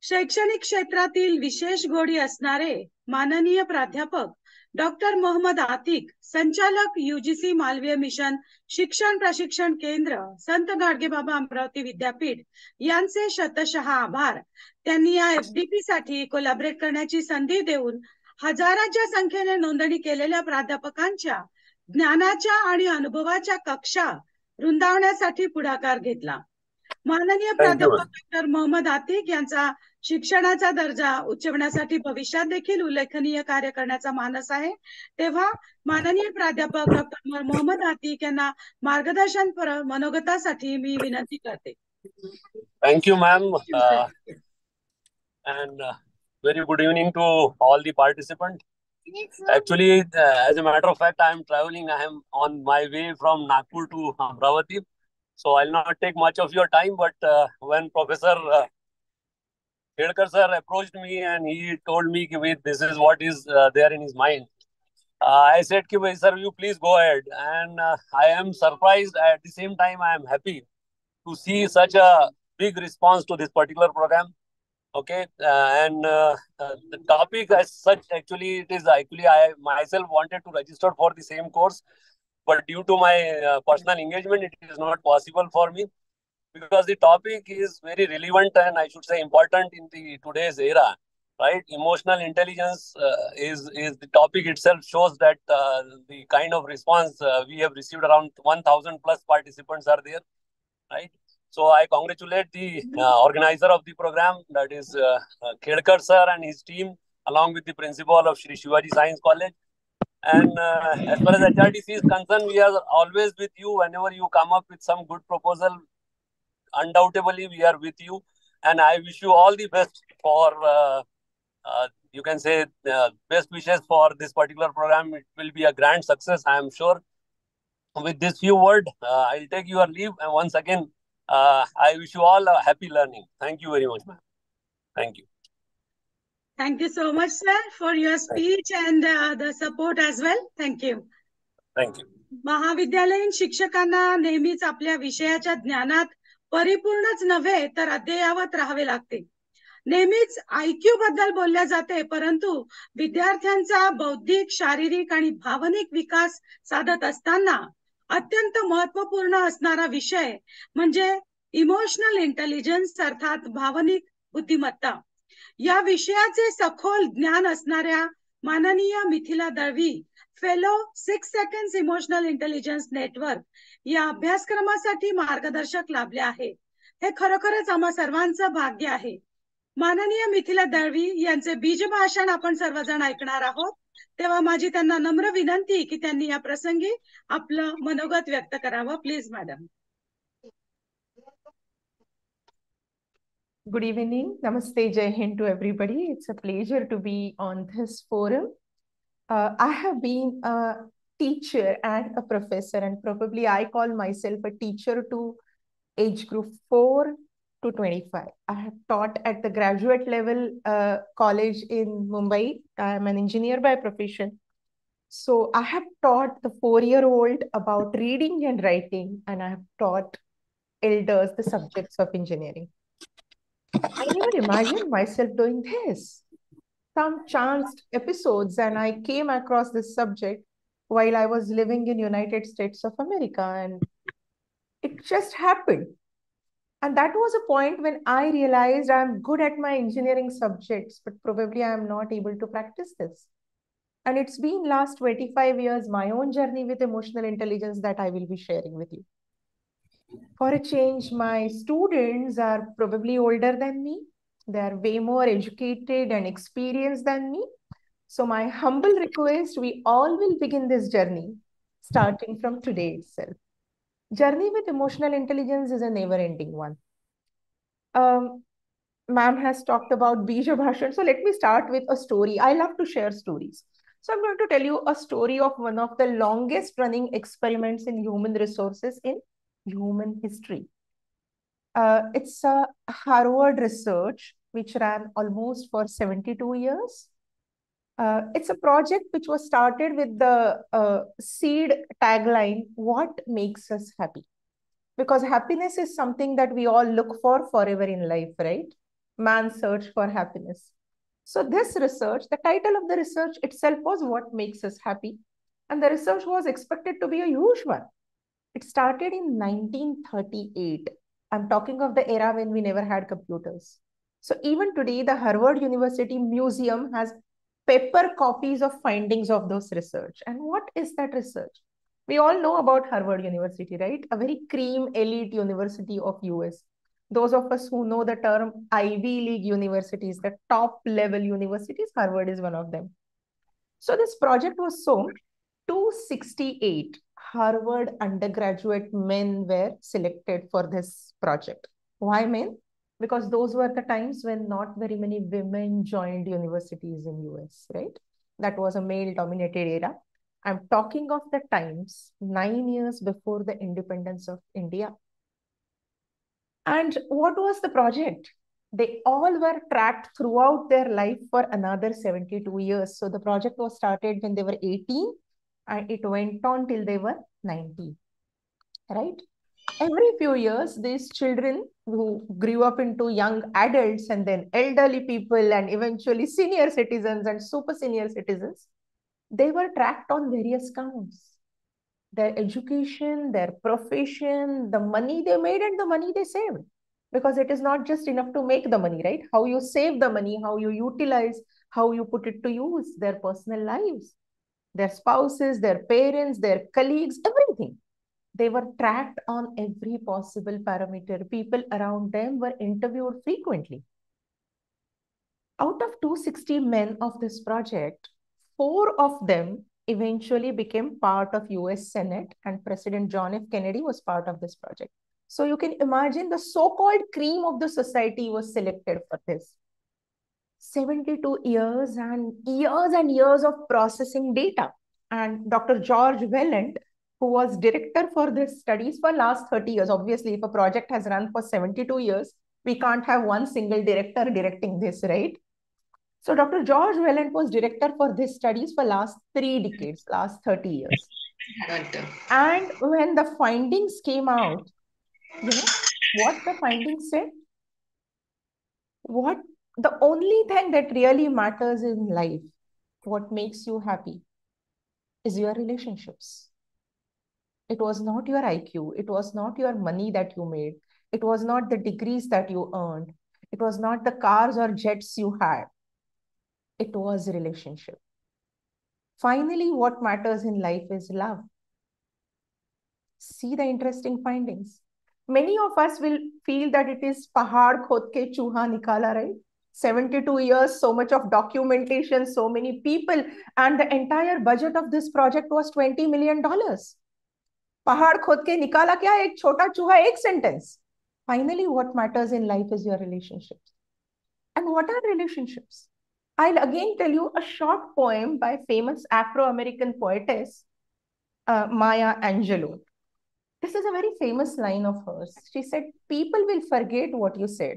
शैक्षणिक क्षेत्रातील विशेष गोडी असणारे माननीय प्राध्यापक डॉक्टर मोहम्मद आतिक, संचालक UGC मालवीय मिशन शिक्षण प्रशिक्षण केंद्र संत गाडगेबाबा अमरावती विद्यापीठ यांचे शतशः आभार. त्यांनी या FDP साठी कोलॅबरेट करण्याची संधी देऊन हजाराच्या संख्येने नोंदणी केलेल्या प्राध्यापकांच्या ज्ञानाच्या आणि अनुभवाच्या कक्षा रुंदावण्यासाठी पुढाकार घेतला. माननीय प्राध्यापक डॉक्टर मोहम्मद आतिक यांचा शिक्षणाचा दर्जा उच्चवण्यासाठी भविष्यात देखील उल्लेखनीय कार्य करण्याचा मानस आहे. तेव्हा माननीय प्राध्यापक डॉक्टर मोहम्मद आतिक यांना मार्गदर्शन मनोगतासाठी मी विनंती करते. Thank you, ma'am. And very good evening to all the participants. Actually, as a matter of fact, I am traveling. I am on my way from Nagpur to Amravati. So I'll not take much of your time, but when Professor Khedkar sir approached me and he told me that this is what is there in his mind, I said, sir, you please go ahead. And I am surprised. At the same time, I am happy to see such a big response to this particular program. Okay, the topic as such, actually, I myself wanted to register for the same course, but due to my personal engagement, it is not possible for me, because the topic is very relevant and I should say important in the today's era, right? Emotional intelligence is the topic itself shows that the kind of response we have received, around 1,000 plus participants are there, right? So I congratulate the organizer of the program, that is Khedkar sir and his team, along with the principal of Shri Shivaji Science College. And as far as HRTC is concerned, we are always with you. Whenever you come up with some good proposal, undoubtedly we are with you. And I wish you all the best for, you can say, best wishes for this particular program. It will be a grand success, I am sure. With this few words, I'll take your leave. And once again, I wish you all a happy learning. Thank you very much, ma'am. Thank you. Thank you so much, sir, for your speech and the support as well. Thank you. Thank you. महाविद्यालयीन शिक्षकांना नेहमीच आपल्या विषयाच्या ज्ञानात परिपूर्णच नव्हे तर अद्ययावत राहावे लागते. नेहमीच IQ बद्दल बोलल्या जाते, परंतु विद्यार्थ्यांचा बौद्धिक, शारीरिक आणि भावनिक विकास साधत असताना अत्यंत महत्वपूर्ण असणारा विषय म्हणजे इमोशनल इंटेलिजन्स अर्थात भावनिक बुद्धिमत्ता. या विषयाचे सखोल ज्ञान असणाऱ्या माननीय Mithila Dalvi, fellow 6 seconds emotional intelligence network या अभ्यासक्रमासाठी मार्गदर्शक लाभले आहे. हे खरोखरच आम्हा सर्वांचं भाग्य आहे. माननीय मिथिला दळवी यांचे बीजभाषण आपण सर्वजण ऐकणार आहोत. तेव्हा माझी त्यांना नम्र विनंती की त्यांनी या प्रसंगी आपलं मनोगत व्यक्त करावं. Please madam. Good evening. Namaste, Jai Hind to everybody. It's a pleasure to be on this forum. I have been a teacher and a professor, and probably I call myself a teacher to age group 4 to 25. I have taught at the graduate level college in Mumbai. I am an engineer by profession. So I have taught the 4-year-old about reading and writing, and I have taught elders the subjects of engineering. I never imagined myself doing this. Some chanced episodes and I came across this subject while I was living in United States of America, and it just happened. And that was a point when I realized I'm good at my engineering subjects, but probably I'm not able to practice this. And it's been last 25 years, my own journey with emotional intelligence that I will be sharing with you. For a change, my students are probably older than me. They are way more educated and experienced than me. So my humble request, we all will begin this journey starting from today itself. Journey with emotional intelligence is a never-ending one. Ma'am has talked about Bija Bhashan. So let me start with a story. I love to share stories. So I'm going to tell you a story of one of the longest running experiments in human resources in human history. It's a Harvard research which ran almost for 72 years. It's a project which was started with the seed tagline, "What makes us happy?" Because happiness is something that we all look for forever in life, right? Man's search for happiness. So this research, the title of the research itself was "What Makes Us Happy?" And the research was expected to be a huge one. It started in 1938. I'm talking of the era when we never had computers. So even today, the Harvard University Museum has paper copies of findings of those research. And what is that research? We all know about Harvard University, right? A very cream elite university of US. Those of us who know the term Ivy League universities, the top level universities, Harvard is one of them. So this project was so 268 Harvard undergraduate men were selected for this project. Why men? Because those were the times when not very many women joined universities in US, right? That was a male-dominated era. I'm talking of the times 9 years before the independence of India. And what was the project? They all were tracked throughout their life for another 72 years. So the project was started when they were 18 and it went on till they were 90, right? Every few years, these children who grew up into young adults and then elderly people and eventually senior citizens and super senior citizens, they were tracked on various counts. Their education, their profession, the money they made and the money they saved. Because it is not just enough to make the money, right? How you save the money, how you utilize, how you put it to use, their personal lives, their spouses, their parents, their colleagues, everything. They were tracked on every possible parameter. People around them were interviewed frequently. Out of 260 men of this project, 4 of them eventually became part of US Senate, and President John F. Kennedy was part of this project. So you can imagine the so-called cream of the society was selected for this. 72 years and years of processing data. And Dr. George Welland, who was director for this studies for last 30 years. Obviously, if a project has run for 72 years, we can't have one single director directing this, right? So Dr. George Welland was director for this studies for last 3 decades, last 30 years. And when the findings came out, you know, what the findings said? What the only thing that really matters in life, what makes you happy, is your relationships. It was not your IQ. It was not your money that you made. It was not the degrees that you earned. It was not the cars or jets you had. It was relationship. Finally, what matters in life is love. See the interesting findings. Many of us will feel that it is pahad khod ke chuha nikala, right? 72 years, so much of documentation, so many people, and the entire budget of this project was $20 million. Pahad khod ke nikala kya? Ek chota chuha, ek sentence. Finally, what matters in life is your relationships. And what are relationships? I'll again tell you a short poem by famous Afro-American poetess, Maya Angelou. This is a very famous line of hers. She said, people will forget what you said.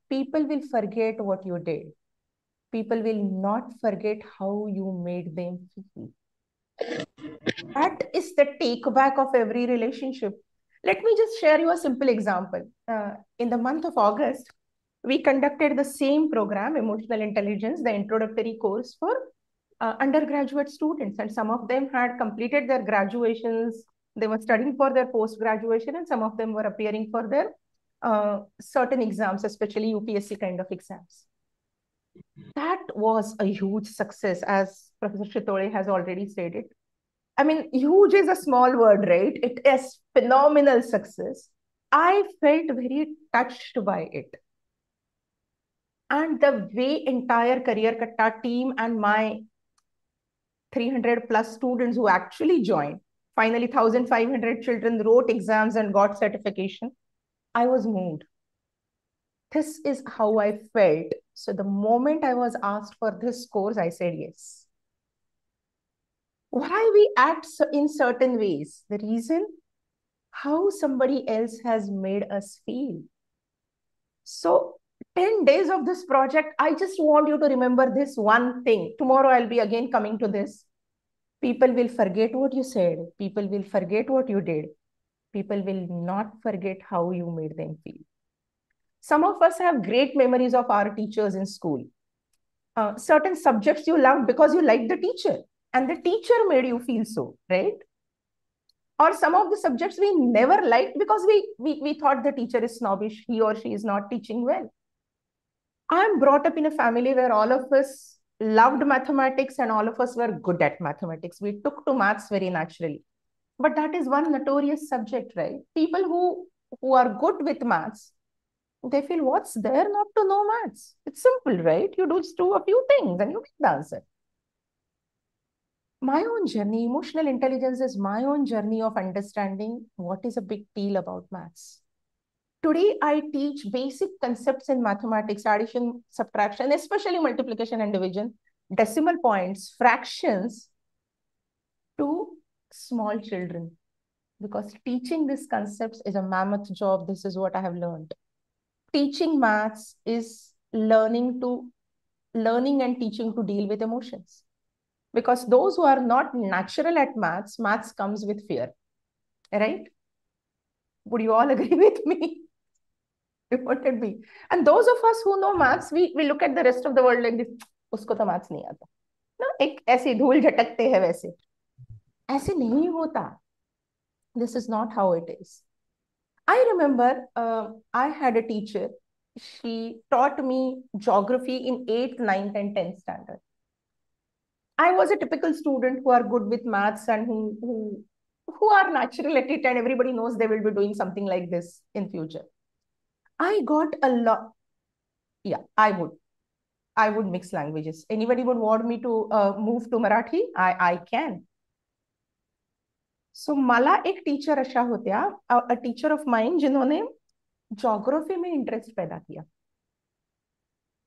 People will forget what you did. People will not forget how you made them feel. That is the take back of every relationship. Let me just share you a simple example. In the month of August, we conducted the same program, Emotional Intelligence, the introductory course for undergraduate students. And some of them had completed their graduations. They were studying for their post-graduation, and some of them were appearing for their certain exams, especially UPSC kind of exams. That was a huge success, as Professor Chitole has already stated. I mean, huge is a small word, right? It is phenomenal success. I felt very touched by it. And the way entire Career Katta team and my 300 plus students who actually joined, finally 1,500 children wrote exams and got certification, I was moved. This is how I felt. So the moment I was asked for this course, I said yes. Why we act in certain ways? The reason, how somebody else has made us feel. So 10 days of this project, I just want you to remember this one thing. Tomorrow I'll be again coming to this. People will forget what you said. People will forget what you did. People will not forget how you made them feel. Some of us have great memories of our teachers in school. Certain subjects you loved because you liked the teacher, and the teacher made you feel so, right? Or some of the subjects we never liked because we thought the teacher is snobbish, he or she is not teaching well. I'm brought up in a family where all of us loved mathematics and all of us were good at mathematics. We took to maths very naturally. But that is one notorious subject, right? People who are good with maths, they feel, what's there not to know maths? It's simple, right? You just do a few things and you get the answer. My own journey, emotional intelligence is my own journey of understanding what is a big deal about maths. Today, I teach basic concepts in mathematics, addition, subtraction, especially multiplication and division, decimal points, fractions to small children. Because teaching these concepts is a mammoth job. This is what I have learned. Teaching maths is learning and teaching to deal with emotions. Because those who are not natural at maths comes with fear, right? Would you all agree with me? You wanted me. And those of us who know maths, we look at the rest of the world like this. उसको तो maths नहीं आता ना, एक ऐसी धूल झटकते हैं वैसे. ऐसे नहीं होता. This is not how it is. I remember I had a teacher. She taught me geography in 8th, 9th, and 10th standard. I was a typical student who are good with maths and who are natural at it, and everybody knows they will be doing something like this in future. I got a lot. Yeah, I would mix languages. Anybody would want me to move to Marathi? I can. So मला एक teacher अशा होत्या, a teacher of mine जिन्होंने geography में interest पैदा KIA.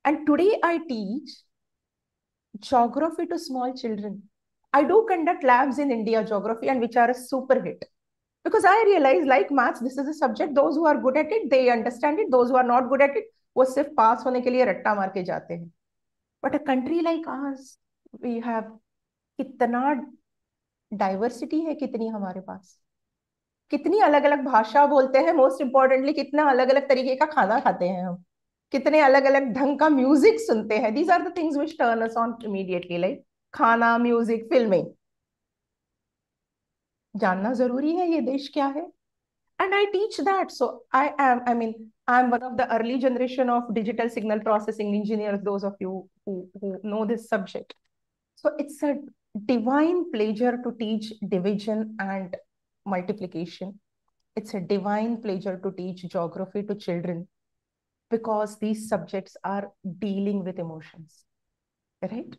And today I teach geography to small children. I do conduct labs in India geography, and which are a super hit. Because I realize, like maths, this is a subject, those who are good at it, they understand it. Those who are not good at it, वो सिर्फ pass होने के लिए रट्टा मार के जाते हैं. But a country like ours, we have कितना diversity है, कितनी हमारे पास, कितनी अलग अलग भाषा बोलते हैं, मोस्ट इंपॉर्टेंटली कितना अलग अलग तरीके का खाना खाते हैं हम, कितने अलग अलग ढंग का म्यूजिक सुनते हैं. These are the things which turn us on immediately, like खाना, म्यूजिक, फिल्में. जानना जरूरी है ये देश क्या है. And I teach that. So I'm one of the early generation of digital signal processing engineers, those of you who know this subject. So it's a divine pleasure to teach division and multiplication. It's a divine pleasure to teach geography to children, because these subjects are dealing with emotions, right?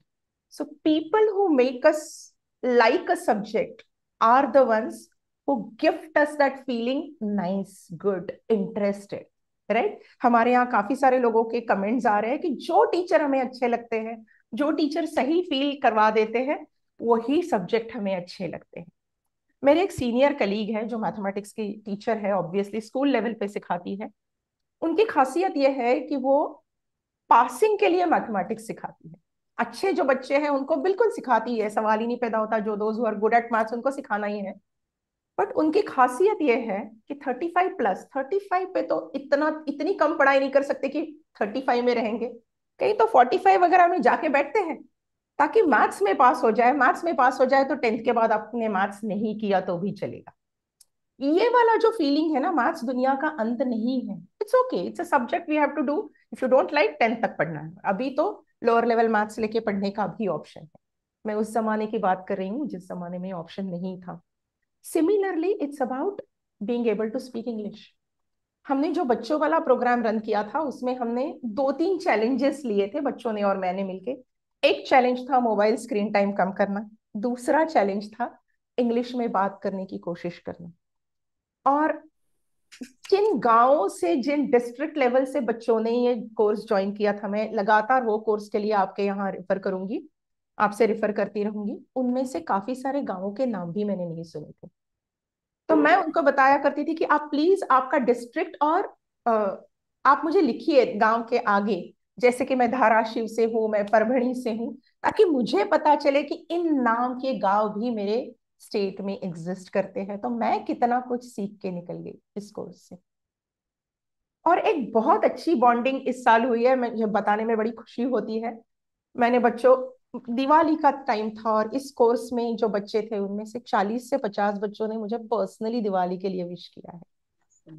So people who make us like a subject are the ones who gift us that feeling nice, good, interested, right? हमारे यहाँ काफी सारे लोगों के comments आ रहे हैं कि जो teacher हमें अच्छे लगते हैं, जो टीचर सही फील करवा देते हैं, वही सब्जेक्ट हमें अच्छे लगते हैं. मेरे एक सीनियर कलीग है जो मैथमेटिक्स की टीचर है, ऑब्वियसली स्कूल लेवल पे सिखाती है. उनकी खासियत यह है कि वो पासिंग के लिए मैथमेटिक्स सिखाती है. अच्छे जो बच्चे हैं उनको बिल्कुल सिखाती है, सवाल ही नहीं पैदा होता. जो those who are good at maths उनको सिखाना ही है. बट उनकी खासियत यह है कि 35 पे तो इतनी कम पढ़ाई नहीं कर सकते कि 35 में रहेंगे. कहीं तो 45 वगैरह में जाके बैठते हैं ताकि मैथ्स में पास हो जाए. मैथ्स में पास हो जाए तो 10th के बाद आपने मैथ्स नहीं किया तो भी चलेगा. ये वाला जो फीलिंग है ना, मैथ्स दुनिया का अंत नहीं है. It's okay, it's a subject we have to do. If you don't like 10th तक पढ़ना है. अभी तो लोअर लेवल मैथ्स लेके पढ़ने का भी ऑप्शन है. मैं उस जमाने की बात कर रही हूँ जिस जमाने में ऑप्शन नहीं था. Similarly, it's about being able to speak English. हमने जो बच्चों वाला प्रोग्राम रन किया था उसमें हमने 2-3 चैलेंजेस लिए थे बच्चों ने और मैंने मिलके. एक चैलेंज था मोबाइल स्क्रीन टाइम कम करना. दूसरा चैलेंज था इंग्लिश में बात करने की कोशिश करना. और जिन गांवों से, जिन डिस्ट्रिक्ट लेवल से बच्चों ने ये कोर्स ज्वाइन किया था, मैं लगातार वो कोर्स के लिए आपके यहाँ रेफर करूंगी, आपसे रेफर करती रहूंगी. उनमें से काफी सारे गांवों के नाम भी मैंने नहीं सुने थे. तो मैं उनको बताया करती थी कि आप प्लीज आपका डिस्ट्रिक्ट और आप मुझे लिखिए गांव के आगे, जैसे कि मैं धाराशिव से हूँ, मैं परभणी से हूँ, ताकि मुझे पता चले कि इन नाम के गांव भी मेरे स्टेट में एग्जिस्ट करते हैं. तो मैं कितना कुछ सीख के निकल गई इस कोर्स से. और एक बहुत अच्छी बॉन्डिंग इस साल हुई है, मुझे बताने में बड़ी खुशी होती है. मैंने बच्चों, दिवाली का टाइम था और इस कोर्स में जो बच्चे थे उनमें से 40 से 50 बच्चों ने मुझे पर्सनली दिवाली के लिए विश किया है.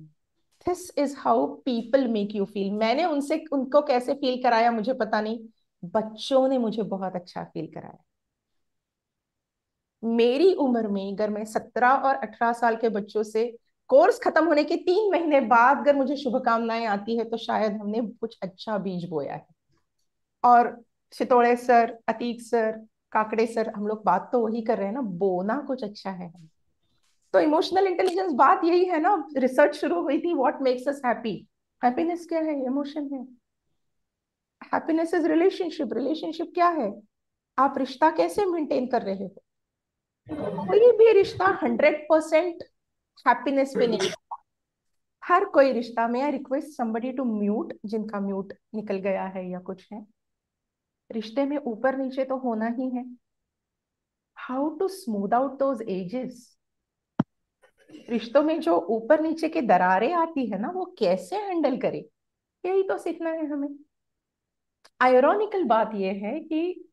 This is how people make you feel. मैंने उनको कैसे फील कराया मुझे पता नहीं, बच्चों ने मुझे बहुत अच्छा फील कराया. मेरी उम्र में अगर मैं 17 और 18 साल के बच्चों से कोर्स खत्म होने के 3 महीने बाद अगर मुझे शुभकामनाएं आती है तो शायद हमने कुछ अच्छा बीज बोया है. और Chitode sir, Atiq sir, Kakade sir, हम लोग बात तो वही कर रहे हैं ना, बोना कुछ अच्छा है. तो इमोशनल इंटेलिजेंस बात यही है ना. रिसर्च शुरू हुई थी, what makes us happy. Happiness क्या है? इमोशन है. Happiness is relationship. रिलेशनशिप क्या है? आप रिश्ता कैसे मेंटेन कर रहे हो. कोई भी रिश्ता 100% हैप्पीनेस पे नहीं. हर कोई रिश्ता में, I request somebody to mute, जिनका म्यूट निकल गया है या कुछ है, रिश्ते में ऊपर नीचे तो होना ही है. How to smooth out those edges. रिश्तों में जो ऊपर नीचे की दरारें आती है ना, वो कैसे हैंडल करे, यही तो सीखना है हमें। आयरॉनिकल बात यह है कि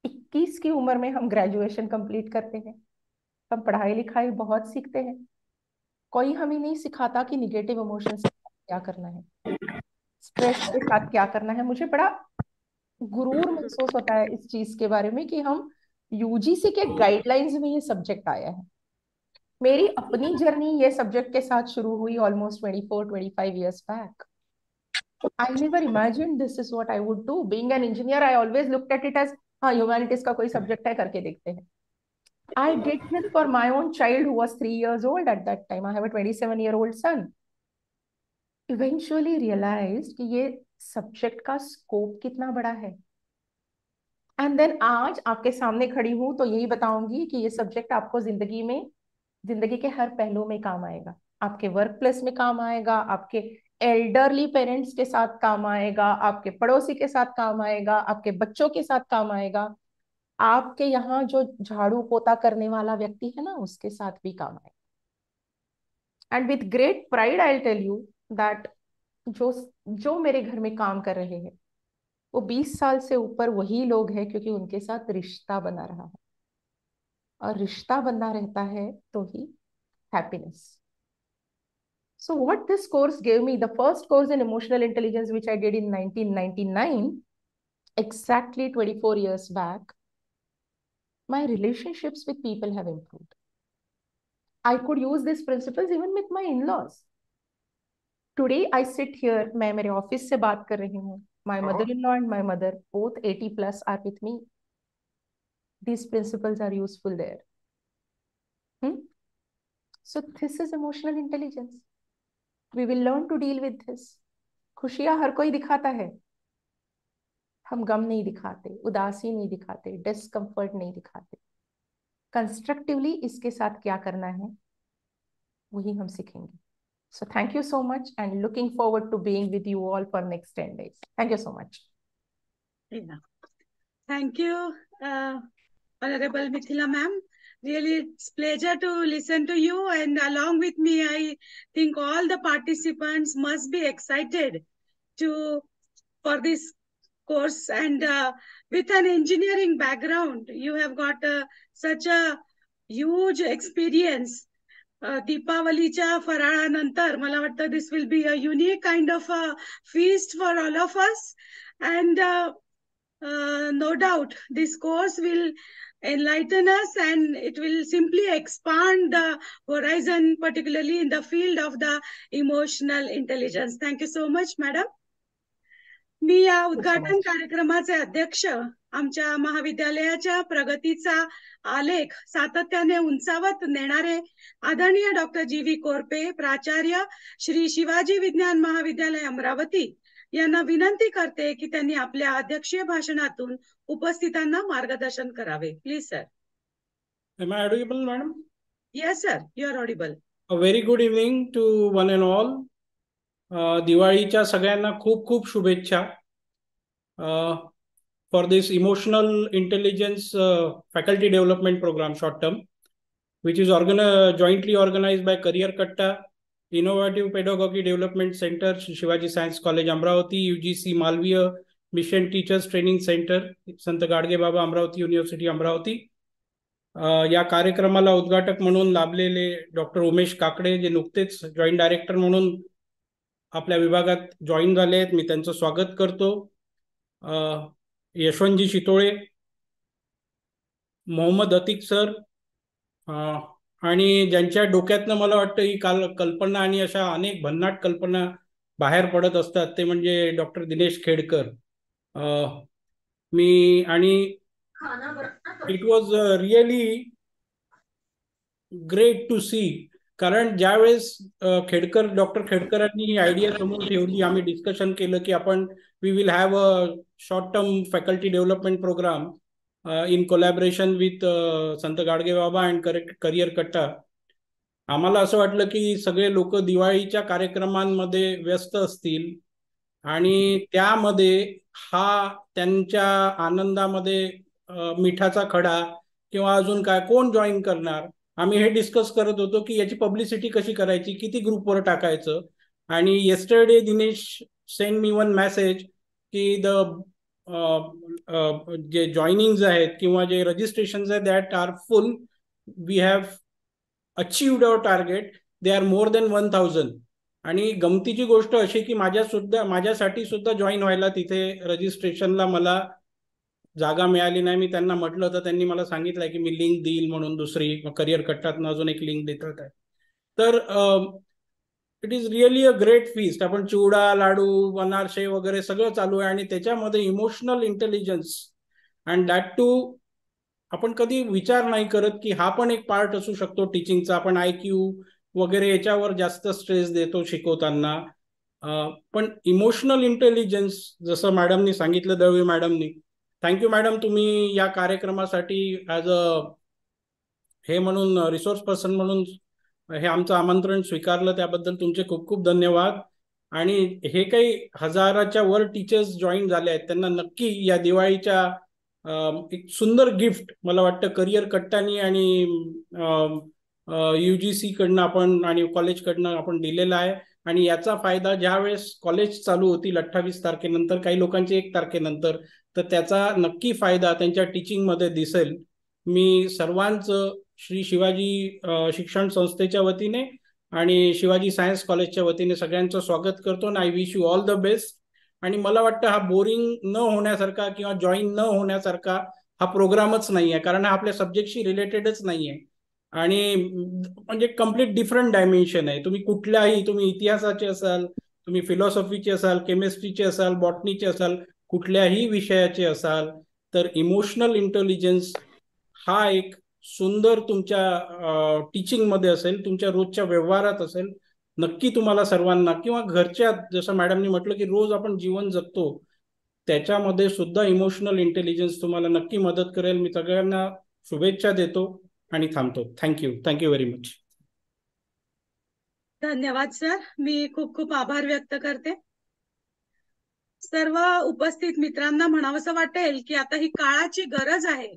21 की उम्र में हम ग्रेजुएशन कंप्लीट करते हैं, हम पढ़ाई लिखाई बहुत सीखते हैं, कोई हमें नहीं सिखाता कि निगेटिव इमोशंस के साथ क्या करना है, स्ट्रेस के साथ क्या करना है। मुझे बड़ा गुरूर महसूस होता है इस चीज के बारे में कि हम यूजीसी के गाइडलाइंस में ये सब्जेक्ट आया है। मेरी अपनी जर्नी ये सब्जेक्ट के साथ शुरू हुई almost 24-25 years back. I never imagined this is what I would do. Being an engineer, I always looked at it as, हाँ ह्यूमैनिटीज का कोई सब्जेक्ट है, करके देखते हैं। I did this for my own child who was 3 years old at that time. I have a 27-year-old son. Eventually realized कि ये subject का स्कोप कितना बड़ा है। एंड देन आज आपके सामने खड़ी हूं तो यही बताऊंगी कि ये सब्जेक्ट आपको जिंदगी के हर पहलू में काम आएगा। आपके वर्क प्लेस में काम आएगा, आपके एल्डरली पेरेंट्स के साथ काम आएगा, आपके पड़ोसी के साथ काम आएगा, आपके बच्चों के साथ काम आएगा, आपके यहाँ जो झाड़ू पोता करने वाला व्यक्ति है ना, उसके साथ भी काम आएगा। And with great pride I will tell you that जो मेरे घर में काम कर रहे हैं वो 20 साल से ऊपर वही लोग हैं, क्योंकि उनके साथ रिश्ता बना रहा है, और रिश्ता बना रहता है तो ही happiness. So what this course gave me, the first course in emotional intelligence, which I did in 1999, exactly 24 years back, my relationships with people have improved. I could use these principles even with my in-laws. Today I sit here, मैं मेरे office से बात कर रही हूँ, my mother-in-law and my mother, both 80 plus, are with me. These principles are useful there. So this is emotional intelligence. We will learn to deal with this. खुशियां हर कोई दिखाता है, हम गम नहीं दिखाते, उदासी नहीं दिखाते, डिस्कम्फर्ट नहीं दिखाते। कंस्ट्रक्टिवली इसके साथ क्या करना है वही हम सीखेंगे। So thank you so much and looking forward to being with you all for next 10 days. Thank you so much. Yeah. Thank you, Honorable Mithila ma'am. Really, it's pleasure to listen to you, and along with me, I think all the participants must be excited for this course. And with an engineering background, you have got such a huge experience. दीपावलीच्या फराळानंतर मला वाटतं this will be a unique kind of a feast for all of us, and no doubt this course will enlighten us and it will simply expand the horizon, particularly in the field of the emotional intelligence. Thank you so much, madam. मी या उद्घाटन कार्यक्रमाचे अध्यक्ष, आमच्या महाविद्यालयाच्या प्रगतीचा आलेख सातत्याने उंचावत नेणारे आदरणीय डॉक्टर जी.व्ही. कोरपे, प्राचार्य श्री शिवाजी विज्ञान महाविद्यालय अमरावती यांना विनंती करते की त्यांनी आपल्या अध्यक्षीय भाषणातून उपस्थितांना मार्गदर्शन करावे. Please sir. Am I audible, madam? Yes, sir. You are audible. A very good evening to one and all. दिवाळीच्या सगळ्यांना खूप खूप शुभेच्छा. For this emotional intelligence faculty development program short term, which is jointly organized by Career Katta, Innovative Pedagogy Development Center, Shivaji Science College Amravati, UGC Malviya Mission Teachers Training Center, Sant Gadge Baba Amravati university Amravati. या कार्यक्रमाला उद्घाटक म्हणून लाभलेले doctor Umesh Kakade, जे नुकतेच joint director म्हणून आपल्या विभागात जॉईन झाले आहेत, मी त्यांचं स्वागत करतो. यशवंतजी शितोळे, मोहम्मद अतिक सर, आणि ज्यांच्या डोक्यातनं मला वाटतं ही कल्पना आणि अशा अनेक भन्नाट कल्पना बाहेर पडत असतात, ते म्हणजे डॉक्टर दिनेश खेडकर. मी आणि it was really great to see, कारण ज्यावेळेस डॉक्टर खेडकरांनी ही आयडिया समोर ठेवली, आम्ही डिस्कशन केलं की आपण we will have a short term faculty development programme in collaboration with Sant Gadge बाबा अँड करियर कट्टा. आम्हाला असं वाटलं की सगळे लोक दिवाळीच्या कार्यक्रमांमध्ये व्यस्त असतील आणि त्यामध्ये हा त्यांच्या आनंदामध्ये मिठाचा खडा किंवा अजून काय कोण जॉईन करणार, आम्ही हे डिस्कस करत होतो की याची पब्लिसिटी कशी करायची, किती ग्रुपवर टाकायचं. आणि yesterday Dinesh send me one message की जे जॉईनिंग आहेत किंवा जे रजिस्ट्रेशन आहेत that are full, we have achieved our target, they are more than 1000. आणि गमतीची गोष्ट अशी की माझ्यासाठी सुद्धा जॉईन व्हायला तिथे रजिस्ट्रेशनला मला जागा मिळाली नाही. मी त्यांना म्हटलं तर त्यांनी मला सांगितलं की मी लिंक देईल म्हणून, दुसरी करिअर कट्टातनं अजून एक लिंक देतात आहे. तर it is really a great feast. आपण चिवडा, लाडू, अनारसे वगैरे सगळं चालू आहे आणि त्याच्यामध्ये emotional intelligence and that too आपण कधी विचार नाही करत की हा पण एक पार्ट असू शकतो टीचिंगचा. आपण IQ वगैरे याच्यावर जास्त स्ट्रेस देतो शिकवताना, पण इमोशनल इंटेलिजन्स जसं मॅडमनी सांगितलं, दळवी मॅडमनी, थँक्यू मॅडम, तुम्ही या कार्यक्रमासाठी ॲज अ हे म्हणून रिसोर्स पर्सन म्हणून हे आमचं आमंत्रण स्वीकारलं, त्याबद्दल तुमचे खूप खूप धन्यवाद. आणि हे काही हजाराच्या वर टीचर्स जॉईन झाले आहेत, त्यांना नक्की या दिवाळीच्या एक सुंदर गिफ्ट मला वाटतं करिअर कट्टानी आणि UGC कडनं आपण आणि कॉलेजकडनं आपण दिलेला आहे. आणि याचा फायदा ज्यावेळेस कॉलेज चालू होतील 28 तारखेनंतर, काही लोकांचे 1 तारखेनंतर, तर त्याचा नक्की फायदा त्यांच्या टीचिंगमध्ये दिसेल. मी सर्वांचं श्री शिवाजी शिक्षण संस्थेच्या वतीने आणि शिवाजी सायन्स कॉलेजच्या वतीने सगळ्यांचं स्वागत करतो. आणि I wish you all the best. आणि मला वाटतं हा बोरिंग न होण्यासारखा किंवा जॉईन न होण्यासारखा हा प्रोग्रामच नाही आहे, कारण हा आपल्या सब्जेक्टशी रिलेटेडच नाही आहे आणि म्हणजे कम्प्लीट डिफरंट डायमेन्शन आहे. तुम्ही इतिहासाचे असाल, तुम्ही फिलॉसॉफीचे असाल, केमिस्ट्रीचे असाल, बॉटनीचे असाल, कुठल्याही विषयाचे असाल, तर इमोशनल इंटेलिजन्स हा एक सुंदर तुमच्या टीचिंगमध्ये असेल, तुमच्या रोजच्या व्यवहारात असेल. नक्की तुम्हाला सर्वांना किंवा घरच्या, जसं मॅडमनी म्हटलं की रोज आपण जीवन जगतो, त्याच्यामध्ये सुद्धा इमोशनल इंटेलिजन्स तुम्हाला नक्की मदत करेल. मी सगळ्यांना शुभेच्छा देतो आणि थांबतो. Thank you very much. धन्यवाद सर. मी खूप खूप आभार व्यक्त करते. सर्व उपस्थित मित्रांना म्हणावंसं वाटेल की आता ही काळाची गरज आहे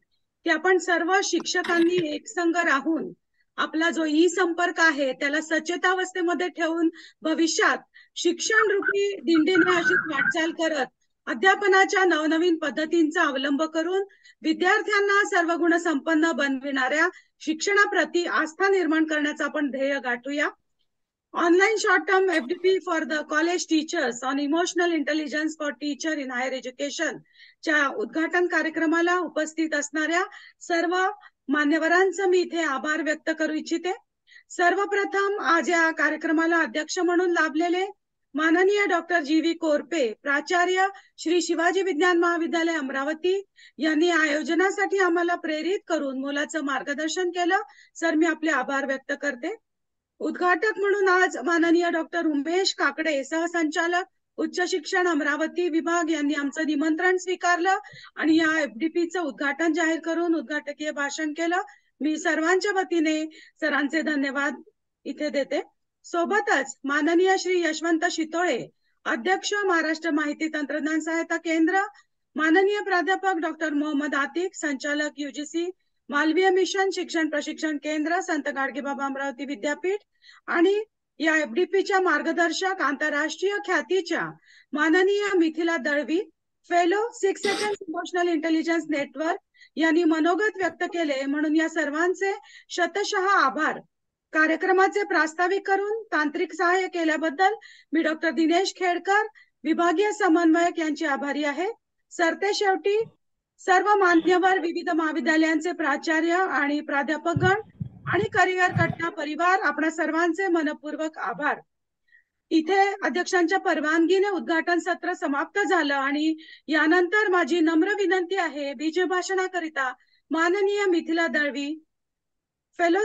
की आपण सर्व शिक्षकांनी एकसंग राहून आपला जो संपर्क आहे त्याला सचेतावस्थेमध्ये ठेवून भविष्यात शिक्षण रूपी दिंडीने अशीच वाटचाल करत अध्यापनाच्या नवनवीन पद्धतींचा अवलंब करून विद्यार्थ्यांना सर्व गुण संपन्न बनविणाऱ्या शिक्षणाप्रती आस्था निर्माण करण्याचा आपण ध्येय गाठूया. Online short term FDP for the college teachers on emotional intelligence for teacher in higher education च्या उद्घाटन कार्यक्रमाला उपस्थित असणाऱ्या सर्व मान्यवरांचं मी इथे आभार व्यक्त करू इच्छिते. सर्वप्रथम आज या कार्यक्रमाला अध्यक्ष म्हणून लाभलेले माननीय डॉक्टर GV कोरपे, प्राचार्य श्री शिवाजी विज्ञान महाविद्यालय अमरावती यांनी आयोजनासाठी आम्हाला प्रेरित करून मुलाचं मार्गदर्शन केलं. सर, मी आपले आभार व्यक्त करते. उद्घाटक म्हणून आज माननीय डॉक्टर उमेश काकडे, सहसंचालक उच्च शिक्षण अमरावती विभाग यांनी आमचं निमंत्रण स्वीकारलं आणि या FDPचं उद्घाटन जाहीर करून उद्घाटकीय भाषण केलं. मी सर्वांच्या वतीने सरांचे धन्यवाद इथे देते. सोबतच माननीय श्री यशवंत शितोळे, अध्यक्ष महाराष्ट्र माहिती तंत्रज्ञान सहायता केंद्र, माननीय प्राध्यापक डॉक्टर मोहम्मद आतिक, संचालक UGC मालवीय मिशन शिक्षण प्रशिक्षण केंद्र, संत गाडगेबाबा अमरावती विद्यापीठ आणि या FDPच्या मार्गदर्शक आंतरराष्ट्रीय ख्यातीच्या माननीय Mithila Dalvi, fellow 6 second emotional intelligence network यांनी मनोगत व्यक्त केले, म्हणून या सर्वांचे शतशः आभार. कार्यक्रमाचे प्रास्ताविक करून तांत्रिक सहाय्य केल्याबद्दल मी डॉक्टर दिनेश खेडकर, विभागीय समन्वयक यांची आभारी आहे. सरते शेवटी सर्व मान्यवर, विविध महाविद्यालयांचे प्राचार्य आणि प्राध्यापकगण आणि करिअर कट्टा परिवार, आपणा सर्वांचे मनपूर्वक आभार. इथे अध्यक्षांच्या परवानगीने उद्घाटन सत्र समाप्त झालं आणि यानंतर माझी नम्र विनंती आहे बीज भाषणाकरिता माननीय मिथिला दळवी, फेलो